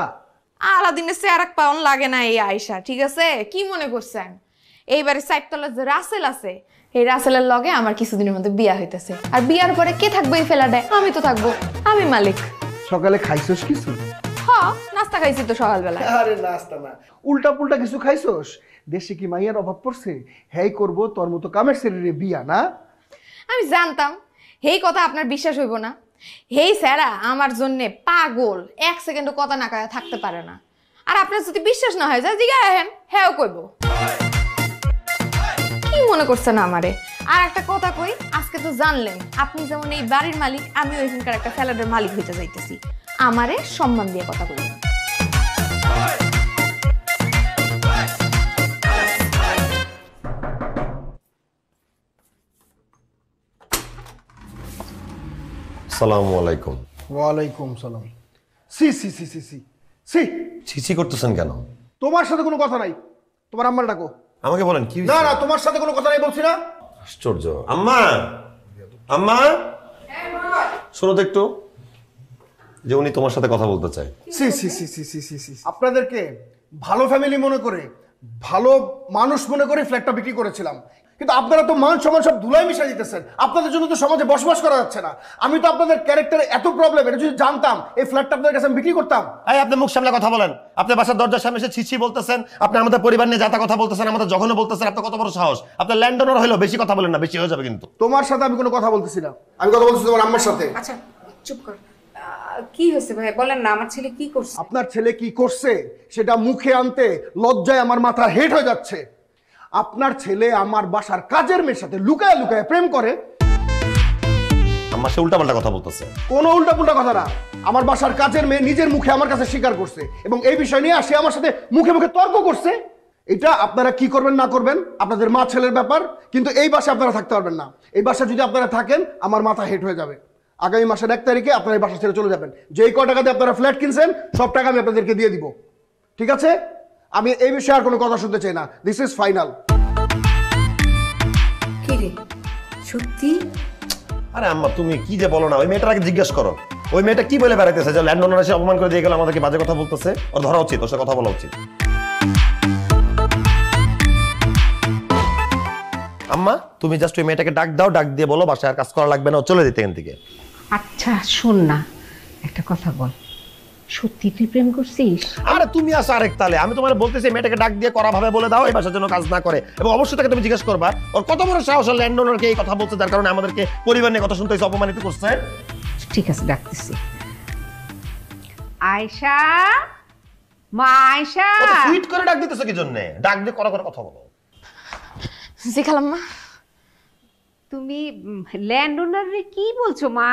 আলাদিনের চেরাক পাওন লাগে না এই আয়সা, ঠিক আছে? কি মনে করছেন এইবারে 4 তলা যে রাসেল আছে, এই রাসেলের লগে আমার কিছুদিনের মধ্যে বিয়া হইতেছে, আর বিয়ার পরে কে থাকবো এই ফ্ল্যাটে? আমি তো থাকবো, আমি মালিক। সকালে খাইছস কিছু? হ্যাঁ, নাস্তা খাইছি তো সকালবেলা। আরে নাস্তা না, উল্টা পুল্টা কিছু খাইছস? দেশে কি মাইয়ার অভাব পড়ছে? হ্যাঁ করবো তোর মতো কামের শরীরে বিয়া না? আমি জানতাম এই কথা আপনার বিশ্বাস হইব না। হেই স্যারা আমার জন্য পাগল, 1 সেকেন্ডও কথা না কয়ে থাকতে পারে না। আর আপনার যদি বিশ্বাস না হয় যা জিগা হেন, হ্যাঁ কইব। কি মনে করছেন আমারে? আর একটা কথা কই, আজকে তো জানলেন আপনি যেমন এই বাড়ির মালিক, আমিও এখানকার একটা ফ্ল্যাটের মালিক হইতে যাইতেছি। আমারে সম্মান দিয়ে কথা কইবেন। আসসালামু আলাইকুম। ওয়ালাইকুম সালাম। সি সি সি সি সি সি ছিছি করতেছেন কেন? তোমার সাথে কোনো কথা নাই, তোমার আম্মার ডাকো। আমাকে বলেন কি? না না, তোমার সাথে কোনো কথা নাই বলছি না। আশ্চর্য। আম্মা, আম্মা শোনো তো একটু, যে উনি তোমার সাথে কথা বলতে চায়। সি সি সি সি সি সি সি আপনাদেরকে ভালো ফ্যামিলি মনে করে, ভালো মানুষ মনে করে ফ্ল্যাটটা বিক্রি করেছিলাম, কিন্তু আপনারা তো মান সম্মান সব ধুলাই মিশাই দিতেছেন। আপনাদের জন্য তো সমাজে বসবাস করা যাচ্ছে না। আমি তো আপনাদের ক্যারেক্টারে এত প্রবলেম, এটা যদি জানতাম এই ফ্ল্যাটটা আপনাদের কাছে আমি বিক্রি করতাম। এই আপনি মুখ সামলে কথা বলেন। আপনি বাসার দরজার সামনে এসে ছিছি বলতেছেন, আপনি আমাদের পরিবার নিয়ে যাতা কথা বলতেছেন, আমাদের জঘন্য বলতেছেন। আপনার কত বড় সাহস! আপনার ল্যান্ডওনার হইলো, বেশি কথা বলেন না, বেশি হয়ে যাবে কিন্তু। তোমার সাথে আমি কোনো কথা বলতেছি না, আমি কথা বলতেছি তোমার আম্মার সাথে। আচ্ছা চুপ কর, কি হয়েছে ভাই বলেন না, আমার ছেলে কি করছে? আপনার ছেলে কি করছে সেটা মুখে আনতে লজ্জায় আমার মাথা হেট হয়ে যাচ্ছে। আপনার ছেলে আমার বাসার কাজের মেয়ের সাথে লুকায় লুকায় প্রেম করে। আমার সে উল্টাপাল্টা কথা বলতেছে। কোনো উল্টাপুল্টা কথা না, আমার বাসার কাজের মেয়ে নিজের মুখে আমার কাছে স্বীকার করছে, এবং এই বিষয় নিয়ে সে আমার সাথে মুখে মুখে তর্ক করছে। এটা আপনারা কি করবেন না করবেন আপনাদের মা ছেলের ব্যাপার, কিন্তু এই বাসায় আপনারা থাকতে পারবেন না। এই বাসায় যদি আপনারা থাকেন আমার মাথা হেট হয়ে যাবে। আগামী মাসের 1 তারিখে আপনারা এই বাসা ছেড়ে চলে যাবেন। যেই ক টাকাতে আপনারা ফ্ল্যাট কিনছেন সব টাকা আমি আপনাদেরকে দিয়ে দিব, ঠিক আছে? আমি এই বিষয়ে আর কোনো কথা শুনতে চাই না। This is final. কি রে সত্যি? আরে আম্মা তুমি কি যে বলো না, ওই মেয়েটার আগে জিজ্ঞেস করো। ওই মেয়েটা কি বলে বেড়াইতেছে যে ল্যান্ডওনার এসে অপমান করে দিয়ে গেল, আমাদেরকে বাজে কথা বলতেছে। ওর ধরা উচিত, ওর সাথে কথা বলা উচিত। আম্মা তুমি জাস্ট ওই মেয়েটাকে ডাক দাও, ডাক দিয়ে বলো বাসায় আর কাজ করা লাগবে না, ও চলে যেতে এখান থেকে। আচ্ছা শোন না, একটা কথা বল, সত্যি তুই প্রেম করছিস? আরে তুমি আসো আরেক তালে, আমি তোমার বলতেছি মেয়েটাকে ডাক দিয়ে করা ভাবে বলে দাও এই বাসার জন্য কাজ না করে, এবং অবশ্যই তাকে তুমি জিজ্ঞেস করবা ওর কত বড় সাহস ল্যান্ড ওনারকে এই কথা বলছে, যার কারণে আমাদেরকে পরিবার নিয়ে কথা শুনতে হয়েছে, অপমানিত করছে। ঠিক আছে, ডাকতেছি। আয়শা, মা আয়শা। সুইট করে ডাক দিতেছো কি জন্য? ডাক দিয়ে করে কথা বলো। জি খালাম্মা। তুমি ল্যান্ড ওনারে কি বলছো মা?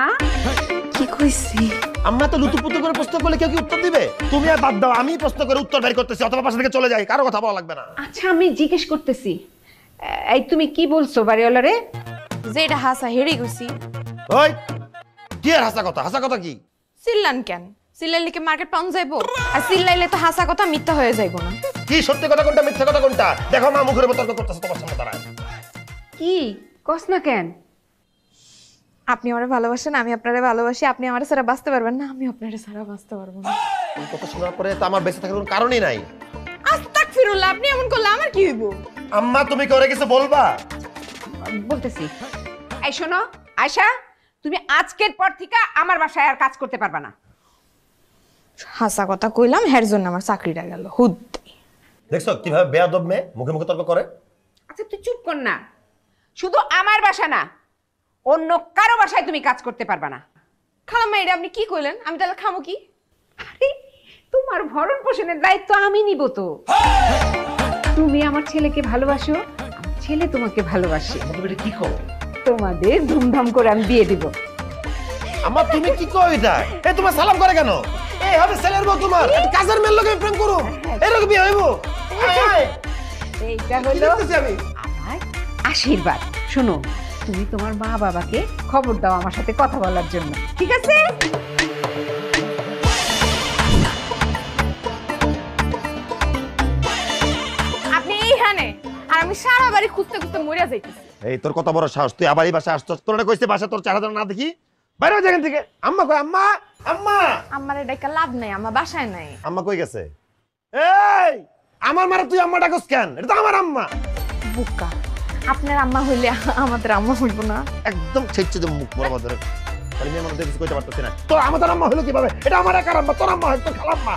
কি কইছি? আম্মা তো লুতুপুতু করে প্রশ্ন করলে কেউ কি উত্তর দিবে? তুমি আর বাদ দাও, আমি প্রশ্ন করে উত্তর বের করতেছি, অথবা পাশে থেকে চলে যাই, কারো কথা বলা লাগবে না। আচ্ছা আমি জিজ্ঞেস করতেছি, এই তুমি কি বলছো বাড়িওয়ালারে? যেটা হাসা হেড়ে কইছি। ওই কি আর হাসা কথা? হাসা কথা কি? চিল্লান কেন? চিল্লাইলে কি মার্কেট পাউন যাইবো? আর চিল্লাইলে তো হাসা কথা মিথ্যা হয়ে যাইবো না। কি সত্যি কথা কোনটা মিথ্যা কথা কোনটা? দেখো মা মুখের উপর তর্ক করতেছে তোমার সামনে দাঁড়ায়। কি কস না কেন? আপনি আমারে ভালোবাসেন, আমি আপনারে ভালোবাসি, আপনি আমারে ছাড়া বাঁচতে পারবেন না, আমি আপনারে ছাড়া বাঁচতে পারবো না। এই কথা শোনার পরে তো আমার বেঁচে থাকার কোনো কারণই নাই। আস্তাগফিরুল্লাহ, আপনি এমন করলে আমার কি হইব? আম্মা তুমি কি ওরে কিছু বলবা? বলতেছি। এই শোনো আয়শা, তুমি আজকের পর থেকে আমার বাসায় আর কাজ করতে পারবা না। হাসা কথা কইলাম, হের জন্য আমার চাকরিটা গেল। হুদ দেখছো কিভাবে বেয়াদব মেয়ে মুখে মুখে তর্ক করে? আচ্ছা তুই চুপ কর না। শুধু আমার বাসা না, অন্য কারো বাসায় তুমি কাজ করতে পারবা না। খালাম্মা, এটা আপনি কি কইলেন? আমি তাহলে খামো কি? আরে তোমার ভরণ পোষণের দায়িত্ব আমি নিব তো। তুমি আমার ছেলেকে ভালোবাসো, আমার ছেলে তোমাকে ভালোবাসে। তুমি এটা কি করো? তোমাদের ধুমধাম করে আমি বিয়ে দিব। আম্মা তুমি কি কও এটা? এ তোমার সালাম করে কেন? এই হবে ছেলের বউ তোমার, কাজের মেয়ের লগে প্রেম করো, এরকম বিয়ে হইব? এইটা হলো আমার আশীর্বাদ। শোনো, তুমি তোমার মা বাবাকে খবর দাও আমার সাথে কথা বলার জন্য, ঠিক আছে? আপনি এইখানে আর আমি সারা বাড়ি খুঁজতে খুঁজতে মরিয়া যাইতেছি। এই তোর কত বড় সাহস, তুই আবার এই বাসায় আসছস? তোরা কইছে বাসা তোর চেহারা না দেখি বাইরে হয়ে থেকে। আম্মা কই? আম্মা আম্মা আমার ডাইকা লাভ নাই, আমার বাসায় নাই। আম্মা কই গেছে? এই আমার মারা তুই আম্মা ডাকস কেন? এটা তো আমার আম্মা। বুকা, আপনার আম্মা হইলে আমাদের আম্মা হইব না? একদম ছেচ্ছে যে মুখ বড় ধরে খালি মেয়ে মানুষ দেখছিস কইতে পারতেছি না। তোর আমাদের আম্মা হলো কিভাবে? এটা আমার একার আম্মা, তোর আম্মা হয় তোর খালাম্মা।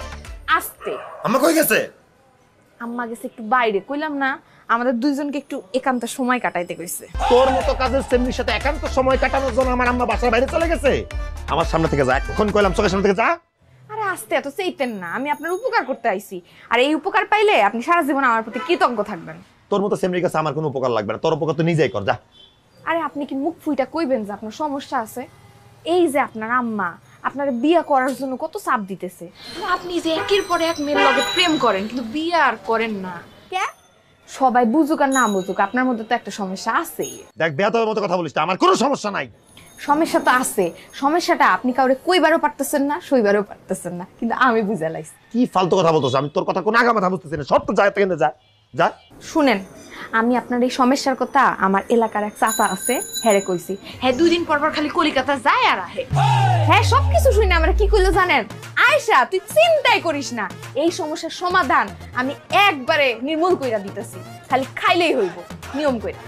আস্তে। আম্মা কই গেছে? আম্মা গেছে একটু বাইরে, কইলাম না আমাদের দুইজনকে একটু একান্ত সময় কাটাইতে কইছে। তোর মতো কাজের সেমনির সাথে একান্ত সময় কাটানোর জন্য আমার আম্মা বাসার বাইরে চলে গেছে। আমার সামনে থেকে যা, এখন কইলাম চোখের সামনে থেকে যা। আরে আস্তে, এত চাইতেন না, আমি আপনার উপকার করতে আইছি, আর এই উপকার পাইলে আপনি সারা জীবন আমার প্রতি কৃতজ্ঞ থাকবেন। তোর মতো সেমনির কাছে আমার কোনো উপকার লাগবে না, তোর উপকার তো নিজেই কর, যা। আরে আপনি কি মুখ ফুইটা কইবেন যে আপনার সমস্যা আছে? এই যে আপনার আম্মা আপনার বিয়ে করার জন্য কত চাপ দিতেছে, আপনি যে একের পর এক মেয়ের লগে প্রেম করেন কিন্তু বিয়ে আর করেন না কে? সবাই বুঝুক আর না বুঝুক, আপনার মধ্যে তো একটা সমস্যা আছেই। দেখ বেয়াদবের মতো কথা বলিস না, আমার কোনো সমস্যা নাই। সমস্যা তো আছে, সমস্যাটা আপনি কাউরে কইবারও পারতেছেন না, সইবারও পারতেছেন না, কিন্তু আমি বুঝা লাইছি। কি ফালতু কথা বলতেছ? আমি তোর কথা কোনো আগা মাথা বুঝতেছি না, সব তো যায় থেকে যা যা। শুনেন, আমি আপনার এই সমস্যার কথা আমার এলাকার এক চাচা আছে হ্যারে কইছি। হ্যাঁ 2 দিন পর পর খালি কলিকাতা যায় আর আহে। হ্যাঁ সবকিছু শুনে আমরা কি কইলো জানেন? আয়শা তুই চিন্তাই করিস না, এই সমস্যার সমাধান আমি একবারে নির্মূল কইরা দিতেছি, খালি খাইলেই হইব নিয়ম কইরা।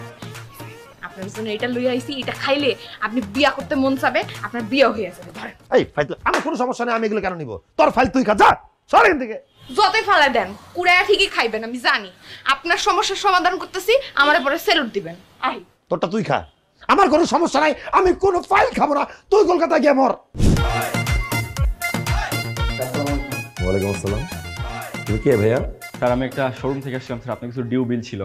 আপনার জন্য এটা লই আইছি, এটা খাইলে আপনি বিয়া করতে মন চাবে, আপনার বিয়া হয়ে যাবে। ধরেন এই ফাইল, আমার কোনো সমস্যা নেই, আমি এগুলো কেন নিব? তোর ফাইল তুই খা, যা সর এখান থেকে। যতই ফালা দেন কুড়ায়া ঠিকই খাইবেন, আমি জানি। আপনার সমস্যার সমাধান করতেছি, আমারে পরে সেলুট দিবেন। আই তোরটা তুই খা, আমার কোনো সমস্যা নাই, আমি কোনো ফাইল খাবো না, তুই কলকাতায় গিয়ে মর। ওয়ালাইকুম আসসালাম। তুমি কে ভাইয়া? স্যার আমি একটা শোরুম থেকে আসছিলাম স্যার, আপনার কিছু ডিউ বিল ছিল।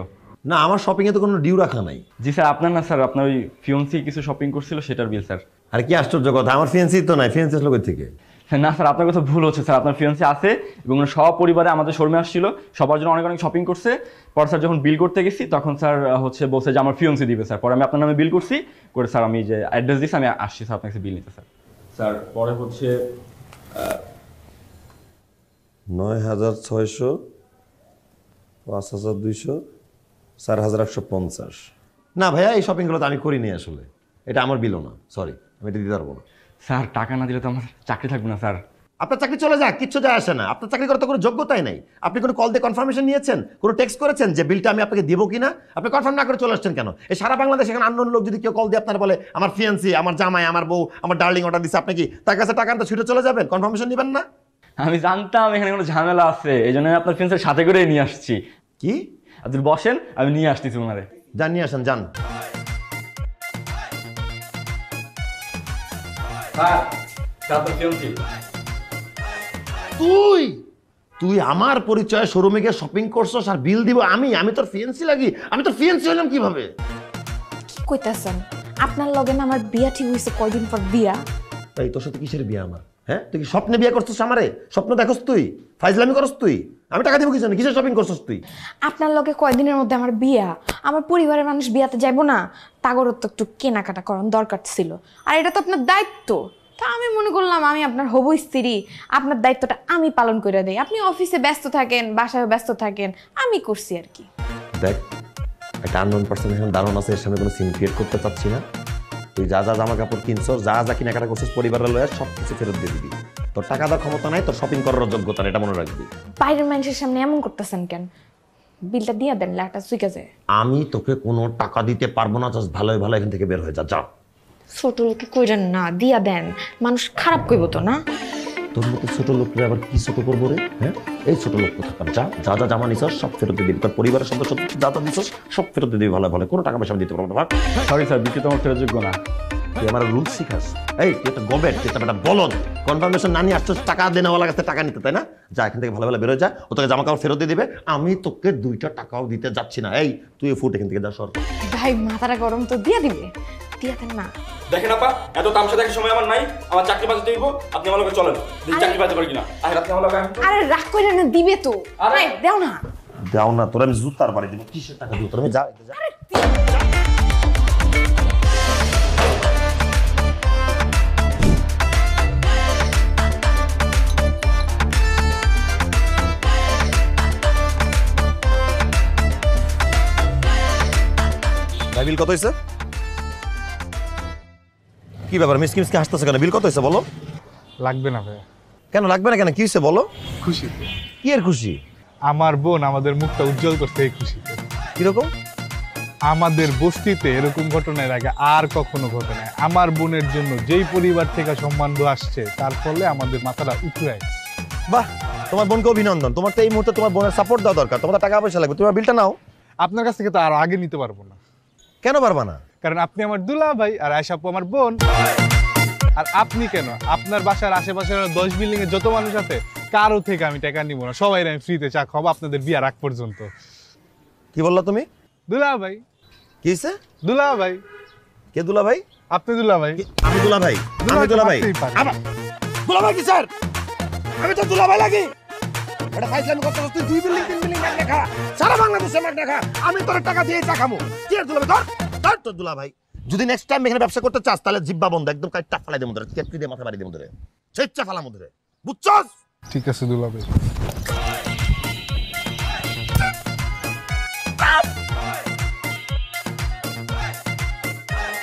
না আমার শপিং এ তো কোনো ডিউ রাখা নাই। জি স্যার, আপনার না স্যার, আপনার ওই ফিয়ন্সি কিছু শপিং করছিল সেটার বিল স্যার। আর কি আশ্চর্য কথা, আমার ফিয়ান্সি তো নাই, ফিয়ান্সি আসলো কই থেকে? না স্যার, আপনার কথা ভুল হচ্ছে স্যার, আপনার ফিয়ন্সি আছে এবং সব পরিবারে আমাদের শোরুমে আসছিল, সবার জন্য অনেক অনেক শপিং করছে। পরে স্যার যখন বিল করতে গেছি তখন স্যার বলছে যে আমার ফিয়ন্সি দিবে স্যার। পরে আমি আপনার নামে বিল করছি, করে স্যার আমি যে অ্যাড্রেস দিচ্ছি আমি আসছি স্যার আপনার কাছে বিল নিতে স্যার। স্যার পরে ৯,৬০০, ৫,২০০, ৪,১৫০। না ভাইয়া এই শপিংগুলো তো আমি করিনি আসলে, এটা আমার বিলও না, সরি আমি এটা দিতে পারবো না। স্যার টাকা না দিলে তো আমার চাকরি থাকবে না স্যার। আপনার চাকরি চলে যাক, কিচ্ছু যায় আসে না, আপনার চাকরি করার তো কোনো যোগ্যতাই নাই। আপনি কোনো কল দিয়ে কনফার্মেশন নিয়েছেন, কোনো টেক্সট করেছেন যে বিলটা আমি আপনাকে দিব কিনা? আপনি কনফার্ম না করে চলে আসছেন কেন? এই সারা বাংলাদেশ এখানে আননোন লোক যদি কেউ কল দিয়ে আপনার বলে আমার ফিয়ান্সি, আমার জামাই, আমার বউ, আমার ডার্লিং অর্ডার দিচ্ছে, আপনি কি তার কাছে টাকা আনতে ছুটে চলে যাবেন? কনফার্মেশন নেবেন না? আমি জানতাম এখানে কোনো ঝামেলা আছে, এই জন্য আমি আপনার ফিয়ান্সের সাথে করে নিয়ে আসছি। কি? আপনি বসেন, আমি নিয়ে আসতেছি ওনারে। যান নিয়ে আসেন, যান। তুই আমার পরিচয় শোরুমে গিয়ে শপিং করছস আর বিল দিব আমি? আমি তোর ফিয়ান্সি লাগি? আমি তোর ফিয়ান্সি হলাম কিভাবে? কি কইতাছেন? আপনার লগে না আমার বিয়া ঠিক হইছে কয়দিন পর বিয়া। এই তোর সাথে কিসের বিয়া আমার? হ্যাঁ, তুই কি স্বপ্নে বিয়া করছিস আমারে? স্বপ্ন দেখছস তুই? ফাইজলামি করছ তুই? আমি টাকা দিব কিছু না, কিসের শপিং করছস তুই? আপনার লগে কয়দিনের মধ্যে আমার বিয়া, আমার পরিবারের মানুষ বিয়াতে যাইবো না, তাগরও তো একটু কেনাকাটা করার দরকার ছিল, আর এটা তো আপনার দায়িত্ব। তা আমি মনে করলাম আমি আপনার হবু স্ত্রী, আপনার দায়িত্বটা আমি পালন করে দেই। আপনি অফিসে ব্যস্ত থাকেন, বাসায় ব্যস্ত থাকেন, আমি করছি আর কি। দেখ, একটা আননোন পার্সন এখন দারুণ আছে, এর সামনে কোনো সিন ক্রিয়েট করতে চাচ্ছি না। তুই যা যা জামা কাপড় কিনছস, যা যা কেনাকাটা করছিস পরিবারের লয়ে সব কিছু ফেরত দিয়ে দিবি। তোর টাকা দেওয়ার ক্ষমতা নাই, তোর শপিং করার যোগ্যতা নেই, এটা মনে রাখবি। বাইরের মানুষের সামনে এমন করতেছেন কেন? বিলটা দিয়ে দেন, লাখটা সুইকা যায়। আমি তোকে কোনো টাকা দিতে পারবো না, জাস্ট ভালোই ভালো এখান থেকে বের হয়ে যা। যা। ছোট লোকে কইরেন না, দিয়া দেন, মানুষ খারাপ কইব তো না। তোর মতো ছোট লোকরা আবার কি ছোট করবো রে? হ্যাঁ, এই ছোট লোক কোথাকার? যা যা যা জামা নিছস সব ফেরত দিয়ে দিবি। তোর পরিবারের সদস্য যা যা দিছস সব ফেরত দিয়ে দিবি ভালো ভালো, কোনো টাকা পয়সা দিতে পারবো না। সরি স্যার, বিক্রি তোমার ফেরত যোগ্য না। তুই আমার রুলস শিখাস? এই তুই একটা গবেট, তুই একটা বলদ। কনফার্মেশন না নিয়ে আসছিস টাকা দেনেওয়ালা কাছে টাকা নিতে, তাই না? যা এখান থেকে ভালো ভালো বেরোয় যা, ও তোকে জামা কাপড় ফেরত দিয়ে দিবে। আমি তোকে 2টা টাকাও দিতে যাচ্ছি না। এই তুই ফুট এখান থেকে যা, সর। ভাই মাথাটা গরম, তো দিয়া দিবে, দিয়া দেন না। দেখেন আপা, এত তামসা দেখার সময় আমার নাই, আমার চাকরি বাজাতে দিব। আপনি আমার লগে চলেন, চাকরি বাজাতে পারি কিনা। আপনি আমার লগে। আরে রাগ কইরা না, দিবে তো। আরে দাও না, দাও না, তোর আমি জুতার বাড়ি দিব। কিসের টাকা দিব তোর? আমি যা যা। বিল কত হয়েছে? কি ব্যাপার মিসকি মিসকি হাসতেছে কেন? বিল কত হয়েছে বলো? লাগবে না ভাই। কেন লাগবে না? কেন কি হয়েছে বলো? খুশিতে। কি এর খুশি? আমার বোন আমাদের মুখটা উজ্জ্বল করতে এই খুশিতে। কিরকম? আমাদের বস্তিতে এরকম ঘটনার আগে আর কখনো ঘটে নাই। আমার বোনের জন্য যেই পরিবার থেকে সম্মান আসছে, তার ফলে আমাদের মাথাটা উঠে আসছে। বাহ, তোমার বোনকে অভিনন্দন। তোমার তো এই মুহূর্তে তোমার বোনের সাপোর্ট দেওয়া দরকার। তোমার টাকা পয়সা লাগবে, তোমার বিলটা নাও। আপনার কাছ থেকে তো আর আগে নিতে পারবো না। কেন পারবা না? কারণ আপনি আমার দুলা ভাই আর আয়েশা আপু আমার বোন। আর আপনি কেন, আপনার বাসার আশেপাশের 10 বিল্ডিং এর যত মানুষ আছে কারো থেকে আমি টাকা নিব না, সবাই আমি ফ্রিতে চা খাবো আপনাদের বিয়ার আগ পর্যন্ত। কি বললা তুমি? দুলা ভাই। কি হইছে? দুলা ভাই। কে দুলা ভাই? আপনি দুলা ভাই। আমি দুলা ভাই? আমি দুলা ভাই? দুলা ভাই কি স্যার? আমি তো দুলা ভাই লাগি। এটা ফাইজলামি করতেছিস তুই? 2 বিল্ডিং 3 বিল্ডিং মাগনা খা, সারা বাংলাদেশে মাগনা খা। আমি তোর টাকা দিয়ে চা খামু। কি এর দুলা ভাই? ধর তোর দুলা ভাই। যদি নেক্সট টাইম এখানে ব্যবসা করতে চাস তাহলে জিব্বা বন্ধ, একদম কাটটা ফালাই দে মুদরে, কেটে দিয়ে মাথা মারি দে মুদরে, চেচ্চা ফালা মুদরে, বুঝছস? ঠিক আছে দুলা ভাই।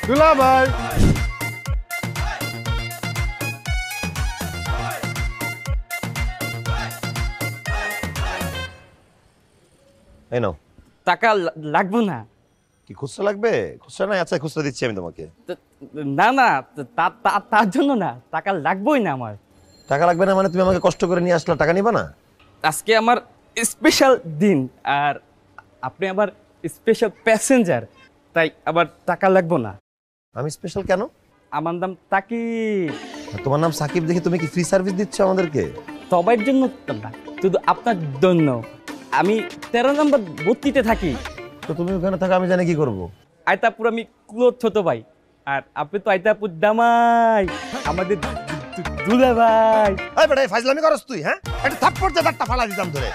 দুলা ভাই। এই নাও টাকা। লাগবে না। কি খুচরা লাগবে? খুচরা নাই? আচ্ছা খুচরা দিচ্ছি আমি তোমাকে। না না, তার জন্য না, টাকা লাগবেই না আমার। টাকা লাগবে না মানে? তুমি আমাকে কষ্ট করে নিয়ে আসলে টাকা নিবা না? আজকে আমার স্পেশাল দিন, আর আপনি আমার স্পেশাল প্যাসেঞ্জার, তাই আবার টাকা লাগবে না। আমি স্পেশাল কেন? আমার নাম তাকিব। তোমার নাম সাকিব দেখে তুমি কি ফ্রি সার্ভিস দিচ্ছ আমাদেরকে? সবার জন্য না, শুধু আপনার জন্য। আমি 13 নম্বর বস্তিতে থাকি। তো তুমি ওখানে থাকো, আমি জানি কি করবো? আয়তাপুর আমি ক্লোজ ছোট ভাই, আর আপনি তো আয়তাপুর দামাই, আমাদের দুলা ভাই। এই বেটা ফাইজলামি করছ তুই? হ্যাঁ, একটা থাপ্পড় দিয়ে দাঁতটা ফালা দিতাম ধরে।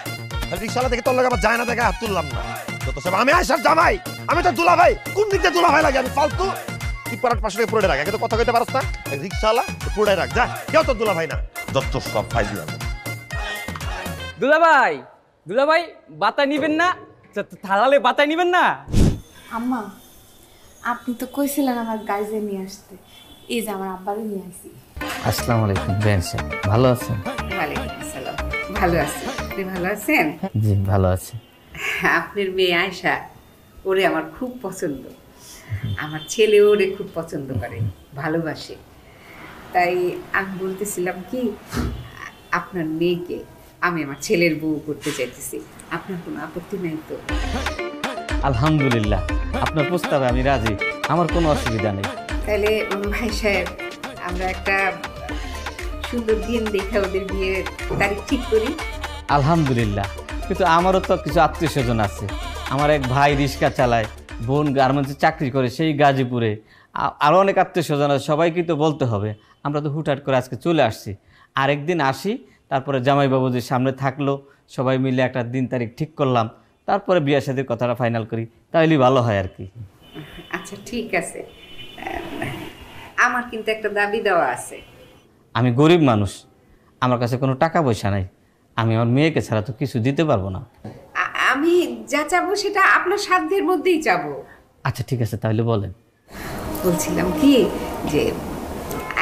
রিকশালা দেখে তোর লাগে আবার যায় না দেখে হাত তুললাম না। যত সব আমি আয়শার জামাই, আমি তো দুলা ভাই। কোন দিক দিয়ে দুলা ভাই লাগে? আমি ফালতু কি পরাট পাশে পুরোটা রাখ। একে তো কথা কইতে পারছ না। রিকশালা পুরোটাই রাখ, যা। কেউ তো দুলা ভাই না, যত সব ফাইজলাম। দুলা ভাই, দুলা ভাই বাতা নিবেন না? থালালে বাতা নিবেন না? আম্মা, আপনি তো কইছিলেন আমার গাইজে নিয়ে আসতে, এই যে আমার আব্বারে নিয়ে আসি। আসসালামু আলাইকুম বেন সাহেব, ভালো আছেন? ওয়ালাইকুম আসসালাম, ভালো আছি। আপনি ভালো আছেন? জি ভালো আছি। আপনার মেয়ে আয়েশা, ওরে আমার খুব পছন্দ। আমার ছেলে ওরে খুব পছন্দ করে, ভালোবাসে। তাই আমি বলতেছিলাম কি, আপনার মেয়েকে আমি আমার ছেলের বউ করতে চাইতেছি, আপনার কোনো আপত্তি নাই তো? আলহামদুলিল্লাহ, আপনার প্রস্তাবে আমি রাজি, আমার কোনো অসুবিধা নেই। তাহলে ভাই সাহেব আমরা একটা সুন্দর দিন দেখে ওদের বিয়ের তারিখ ঠিক করি। আলহামদুলিল্লাহ, কিন্তু আমারও তো কিছু আত্মীয় স্বজন আছে। আমার এক ভাই রিক্সা চালায়, বোন গার্মেন্টসে চাকরি করে সেই গাজীপুরে, আরও অনেক আত্মীয় স্বজন আছে, সবাইকে তো বলতে হবে। আমরা তো হুটহাট করে আজকে চলে আসছি, আরেকদিন আসি, তারপরে জামাইবাবুদের সামনে থাকলো, সবাই মিলে একটা দিন তারিখ ঠিক করলাম, তারপরে বিয়ে শাদীর কথাটা ফাইনাল করি, তাইলেই ভালো হয় আর কি। আচ্ছা ঠিক আছে, আমার কিন্তু একটা দাবি দেওয়া আছে। আমি গরিব মানুষ, আমার কাছে কোনো টাকা পয়সা নাই, আমি আমার মেয়েকে ছাড়া তো কিছু দিতে পারবো না। আমি যা চাবো সেটা আপনার সাধ্যের মধ্যেই চাবো। আচ্ছা ঠিক আছে, তাহলে বলেন। বলছিলাম কি যে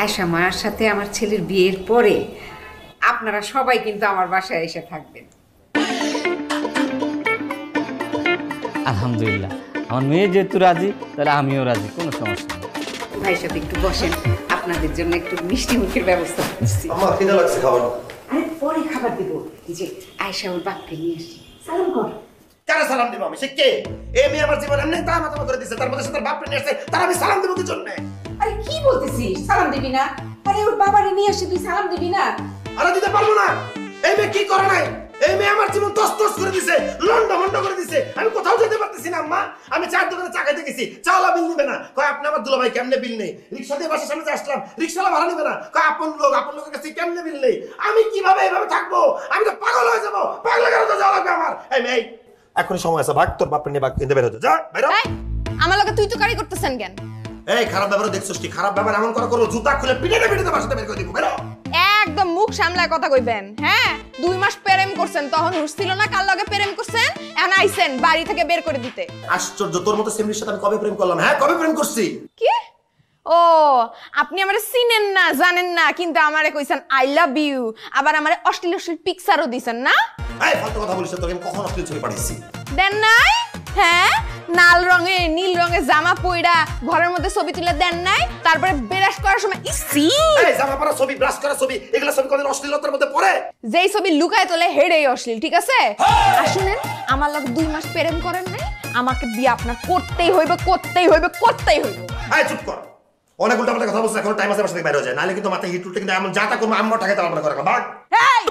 আয়েশা মার সাথে আমার ছেলের বিয়ের পরে আপনারা সবাই কিন্তু আমার বাসায় এসে থাকবেন। আলহামদুলিল্লাহ, আমার মেয়ে যেহেতু রাজি, তাহলে আমিও রাজি, কোনো সমস্যা নেই। ভাই সাথে একটু বসেন, আপনাদের জন্য একটু মিষ্টি মুখের ব্যবস্থা করছি। আমার খিদে লাগছে, খাবার। আরে পরে খাবার দেব। এই যে আয়েশা ওর বাপকে নিয়ে আসি, সালাম কর। কার সালাম দিব আমি? সে কে? এই মেয়ে আমার জীবন এমনি তামাতামা করে দিছে, তার মধ্যে সে তার বাপকে নিয়ে আসছে, তার আমি সালাম দেব কি জন্য? আরে কি বলতেছিস, সালাম দিবি না? আরে ওর বাবারে নিয়ে আসি, তুই সালাম দিবি না? আরে দিতে পারবো না। এই মেয়ে কি করে নাই? এই মেয়ে আমার জীবন তছতছ করে দিছে, লন্ডভন্ড করে দিছে। আমি কোথাও যেতে পারতেছি না আম্মা। আমি চার দোকানে চা খাইতে গেছি, চাওয়ালা বিল নিবে না, কয় আপনি আমার দুলাভাই, কেমনে বিল নেই? রিক্সা দিয়ে বাসার সামনে আসলাম, রিক্সাওয়ালা ভাড়া নিবে না, কয় আপন লোকের কাছে কেমনে বিল নেই? আমি কিভাবে এইভাবে থাকবো? আমি তো পাগল হয়ে যাবো। পাগল কেন তো যাওয়া লাগবে আমার? এই মেয়ে, এখনই সময় আছে, ভাগ তোর বাপের নিয়ে ভাগ কিনতে বের হতে যা, বেরো। আমার লগে তুই তো কারি করতেছেন কেন? এই খারাপ ব্যাপার দেখছস কি? খারাপ ব্যাপার এমন করে করো, জুতা খুলে পিটাতে পিটাতে বাসাতে বের করে দিব, বেরো। একদম মুখ সামলায় কথা কইবেন। হ্যাঁ, 2 মাস প্রেম করছেন, তখন হুঁশছিল না কার লগে প্রেম করছেন, এখন আইছেন বাড়ি থেকে বের করে দিতে। আশ্চর্য, তোর মতো সেমরির সাথে আমি কবে প্রেম করলাম? হ্যাঁ, কবে প্রেম করছি? কি? ও, আপনি আমারে চিনেন না, জানেন না, কিন্তু আমারে কইছেন আই লাভ ইউ, আবার আমারে অশ্লীল অশ্লীল পিকচারও দিছেন না? এই ফালতু কথা বলিস, তোকে আমি কখন অশ্লীল ছবি পাঠাইছি? দেন নাই? হ্যাঁ, লাল রঙে নীল রঙে জামা পইরা ঘরের মধ্যে ছবি তুলে দেন নাই? তারপরে ব্রাশ করার সময় ইসি, এই জামা পরা ছবি, ব্রাশ করা ছবি, এগুলা ছবি কোন অশ্লীলতার মধ্যে পড়ে? যেই ছবি লুকায় তোলে হেডেই অশ্লীল, ঠিক আছে? আর শুনেন, আমার লগে 2 মাস প্রেম করেন নাই, আমাকে বিয়ে আপনার করতেই হইবে, করতেই হইবে, করতেই হইবে। এই চুপ কর, অনেক উল্টাপাল্টা কথা বলছিস, এখন টাইম আছে, বাসা থেকে বাইরে হয়ে যায়, নাহলে কিন্তু মাথায় হিট উঠতে, কিন্তু এমন যাতা করবো আম্মা টাকা তাড়াতাড়ি করে রাখা, ভাগ। এই,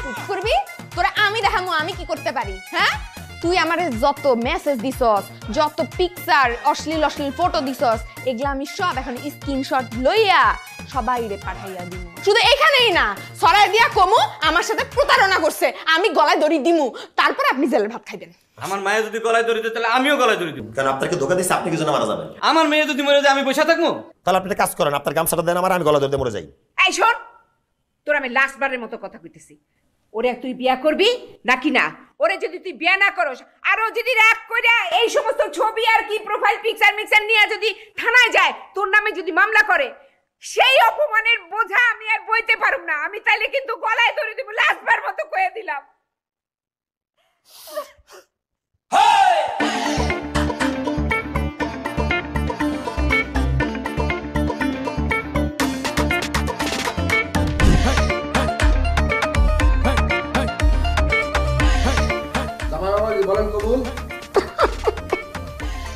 কি করবি? তোরা আমি দেখামু আমি কি করতে পারি? হ্যাঁ, তুই আমারে যত মেসেজ দিছস, যত পিকচার অশ্লীল অশ্লীল ফটো দিছস, এগুলা আমি সব এখন স্ক্রিনশট লইয়া সবাইরে পাঠাইয়া দিমু। শুধু এখানেই না, সরাই দিয়া কমু আমার সাথে প্রতারণা করছে, আমি গলায় দড়ি দিমু, তারপর আপনি জেলের ভাত খাইবেন। আমার মায়ে যদি গলায় দড়ি দেয়, তাহলে আমিও গলায় দড়ি দিব। কারণ আপনাকে ধোকা দিচ্ছে, আপনি কি জন্য মারা যাবেন? আমার মেয়ে যদি মরে যায় আমি বসে থাকবো? তাহলে আপনি একটা কাজ করেন, আপনার গামছাটা দেন আমার, আমি গলা ধরে মরে যাই। এই শোন, তোর আমি লাস্ট বারের মতো কথা কইতেছি, ওরে তুই বিয়া করবি নাকি না? ওরে যদি তুই বিয়া না করস, আর ও যদি রাগ কইরা এই সমস্ত ছবি আর কি প্রোফাইল পিকচার মিক্সার নিয়ে যদি থানায় যায়, তোর নামে যদি মামলা করে, সেই অপমানের বোঝা আমি আর বইতে পারুম না। আমি তাইলে কিন্তু গলায় ধরে দিব, লাস্ট বার মতো কয়ে দিলাম।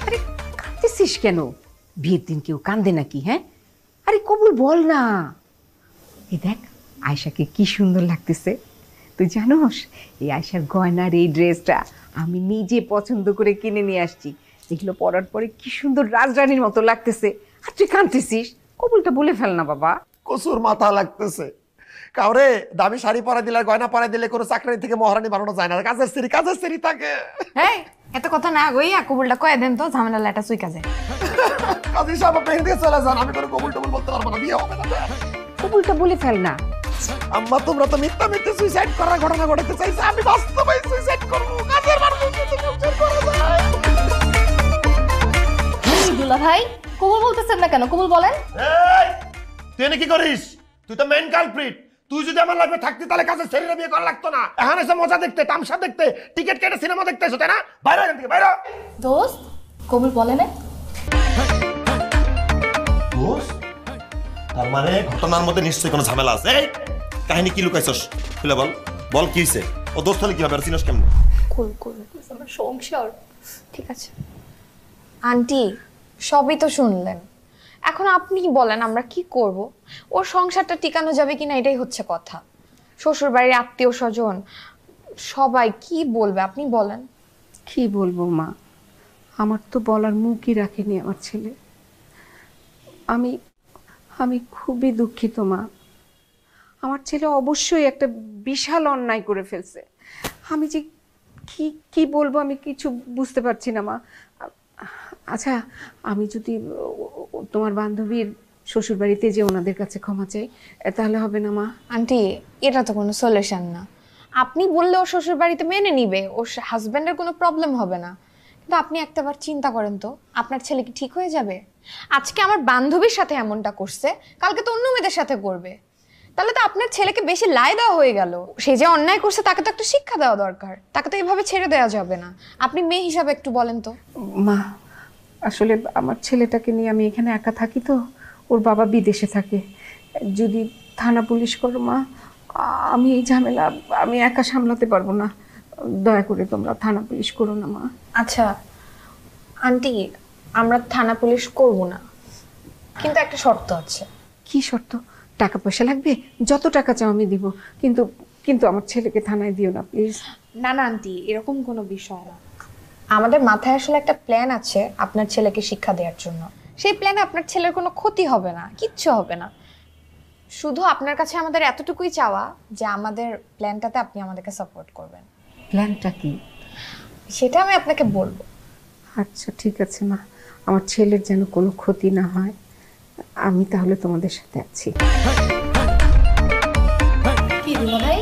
আরে কাঁদতেছিস কেন? বিয়ের দিন কেউ কান্দে নাকি? হ্যাঁ, আরে কবুল বল না। এই দেখ আয়েশাকে কি সুন্দর লাগতেছে, তুই জানোস এই আয়েশার গয়নার এই ড্রেসটা আমি নিজে পছন্দ করে কিনে নিয়ে আসছি, এগুলো পরার পরে কি সুন্দর রাজরানীর মতো লাগতেছে। আর তুই কাঁদতেছিস, কবুলটা বলে ফেল না বাবা। কসুর মাথা লাগতেছে, কাউরে দামি শাড়ি পরা দিলে, গয়না পরা দিলে কোনো চাকরি থেকে মহারানী বানানো যায় না, কাজের সিঁড়ি থাকে। এই এত কথা না কইয়া কবুলটা কয়ে দেন তো, ঝামেলা লাটা সুই কাজে। কাজী সাহেব আপনি এদিকে চলে যান, আমি কোনো কবুল টবুল বলতে পারবো না, বিয়ে হবে না। কবুলটা বলে ফেল না। আম্মা তোমরা তো মিথ্যা মিথ্যে সুইসাইড করার ঘটনা ঘটাতে চাইছো, আমি বাস্তবে সুইসাইড করব। কাজের মানুষ যদি সংসার করা যায়। দুলা ভাই কবুল বলতেছেন না কেন? কবুল বলেন। এই তুই এনে কি করিস? তুই তো মেইন কালপ্রিট। তুই যদি আমার লাইফে থাকতি তাহলে কাজের ছেলেরা বিয়ে করা লাগতো না। এখন এসে মজা দেখতে, তামসা দেখতে, টিকিট কেটে সিনেমা দেখতে এসো, তাই না? বাইরে এখান থেকে বাইরে। দোস্ত কবুল বলে না? দোস্ত তার মানে ঘটনার মধ্যে নিশ্চয়ই কোনো ঝামেলা আছে। এই কাহিনী কি লুকাইছস খুলে বল, বল কি হইছে? ও দোস্ত হলে কিভাবে চিনস কেমনে? কুল কুল আমার সংসার। ঠিক আছে আন্টি, সবই তো শুনলেন, এখন আপনি বলেন আমরা কি করব? ওর সংসারটা টিকানো যাবে কিনা এটাই হচ্ছে কথা। শ্বশুর বাড়ির আত্মীয় স্বজন সবাই কি বলবে আপনি বলেন। কি বলবো মা, আমার তো বলার মুখই রাখেনি আমার ছেলে। আমি আমি খুবই দুঃখিত মা। আমার ছেলে অবশ্যই একটা বিশাল অন্যায় করে ফেলছে। আমি যে কি কি বলবো আমি কিছু বুঝতে পারছি না মা। আচ্ছা, আমি যদি তোমার বান্ধবীর শ্বশুরবাড়িতে যে ওনাদের কাছে ক্ষমা চাই তাহলে হবে না মা? আন্টি, এটা তো কোনো সলিউশন না। আপনি বললে ওর শ্বশুর বাড়িতে মেনে নিবে, ওর হাজব্যান্ডের কোনো প্রবলেম হবে না। কিন্তু আপনি একটাবার চিন্তা করেন তো, আপনার ছেলে কি ঠিক হয়ে যাবে? আজকে আমার বান্ধবীর সাথে এমনটা করছে, কালকে তো অন্য মেয়েদের সাথে করবে। তাহলে তো আপনার ছেলেকে বেশি লাই দেওয়া হয়ে গেল। সে যে অন্যায় করছে তাকে তো একটা শিক্ষা দেওয়া দরকার, তাকে তো এইভাবে ছেড়ে দেওয়া যাবে না। আপনি মেয়ে হিসাবে একটু বলেন তো। মা, আসলে আমার ছেলেটাকে নিয়ে আমি এখানে একা থাকি তো, ওর বাবা বিদেশে থাকে। যদি থানা পুলিশ করো মা, আমি এই ঝামেলা আমি একা সামলাতে পারবো না। দয়া করে তোমরা থানা পুলিশ করো না মা। আচ্ছা আন্টি, আমরা থানা পুলিশ করব না, কিন্তু একটা শর্ত আছে। কি শর্ত? টাকা পয়সা লাগবে? যত টাকা চাও আমি দিব, কিন্তু কিন্তু আমার ছেলেকে থানায় দিও না প্লিজ। না না আন্টি, এরকম কোনো বিষয় না। আমাদের মাথায় আসলে একটা প্ল্যান আছে আপনার ছেলেকে শিক্ষা দেওয়ার জন্য। সেই প্ল্যানে আপনার ছেলের কোনো ক্ষতি হবে না, কিচ্ছু হবে না। শুধু আপনার কাছে আমাদের এতটুকুই চাওয়া যে আমাদের প্ল্যানটাতে আপনি আমাদেরকে সাপোর্ট করবেন। প্ল্যানটা কি সেটা আমি আপনাকে বলবো। আচ্ছা ঠিক আছে মা, আমার ছেলের যেন কোনো ক্ষতি না হয়। আমি তাহলে তোমাদের সাথে আছি। কি দুলা ভাই,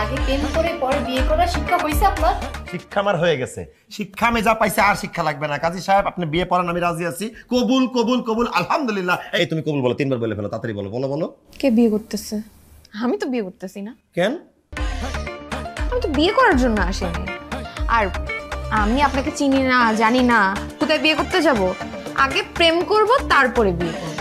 আগে প্রেম করে পরে বিয়ে করার শিক্ষা হইছে আপনার? শিক্ষা আমার হয়ে গেছে, শিক্ষা আমি যা পাইছি আর শিক্ষা লাগবে না। কাজী সাহেব আপনি বিয়ে পড়ান, আমি রাজি আছি। কবুল কবুল কবুল, আলহামদুলিল্লাহ। এই তুমি কবুল বলো, 3 বার বলে ফেলো, তাড়াতাড়ি বলো, বলো বলো। কে বিয়ে করতেছে? আমি তো বিয়ে করতেছি না। কেন? আমি তো বিয়ে করার জন্য আসিনি। আর আমি আপনাকে চিনি না, জানি না, কোথায় বিয়ে করতে যাব? আগে প্রেম করব, তারপরে বিয়ে করব।